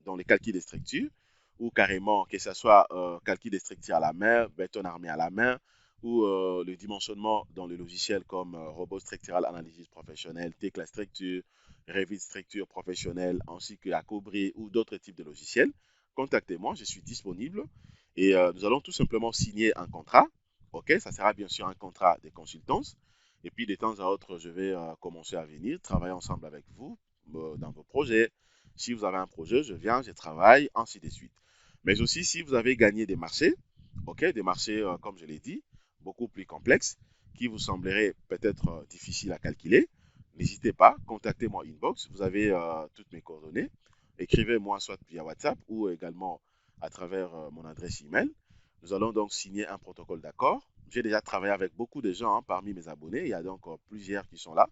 S1: dans les calculs des structures ou carrément que ce soit calcul des structures à la main, béton armé à la main ou le dimensionnement dans le logiciel comme Robot Structural Analysis Professionnel, Tecla Structure, Revit Structure Professionnelle ainsi que Acobri ou d'autres types de logiciels. Contactez-moi, je suis disponible et nous allons tout simplement signer un contrat. Ok, ça sera bien sûr un contrat de consultance. Et puis de temps à autre, je vais commencer à venir travailler ensemble avec vous dans vos projets. Si vous avez un projet, je viens, je travaille, ainsi de suite. Mais aussi, si vous avez gagné des marchés, ok, des marchés, comme je l'ai dit, beaucoup plus complexes, qui vous sembleraient peut-être difficiles à calculer, n'hésitez pas, contactez-moi inbox. Vous avez toutes mes coordonnées. Écrivez-moi soit via WhatsApp ou également à travers mon adresse email. Nous allons donc signer un protocole d'accord. J'ai déjà travaillé avec beaucoup de gens parmi mes abonnés. Il y a donc plusieurs qui sont là,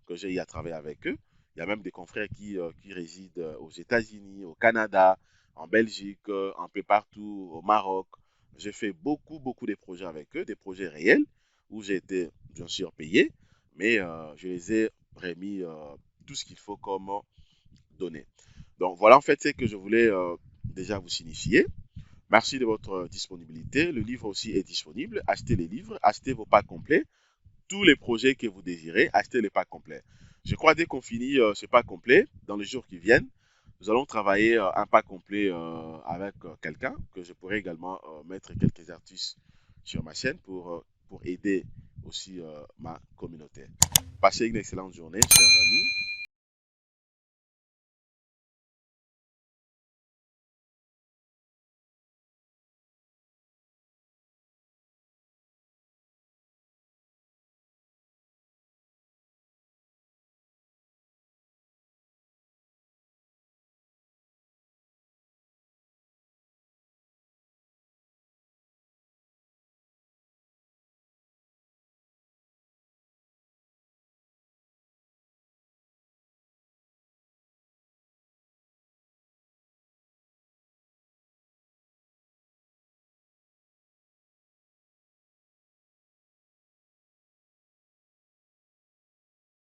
S1: que j'ai eu à travailler avec eux. Il y a même des confrères qui résident aux États-Unis, au Canada, en Belgique, un peu partout, au Maroc. J'ai fait beaucoup de projets avec eux, des projets réels, où j'ai été bien sûr payé, mais je les ai remis tout ce qu'il faut comme données. Donc voilà en fait ce que je voulais déjà vous signifier. Merci de votre disponibilité. Le livre aussi est disponible. Achetez les livres, achetez vos packs complets. Tous les projets que vous désirez, achetez les packs complets. Je crois dès qu'on finit ce pack complet, dans les jours qui viennent, nous allons travailler un pack complet avec quelqu'un que je pourrais également mettre quelques artistes sur ma chaîne pour aider aussi ma communauté. Passez une excellente journée, chers amis.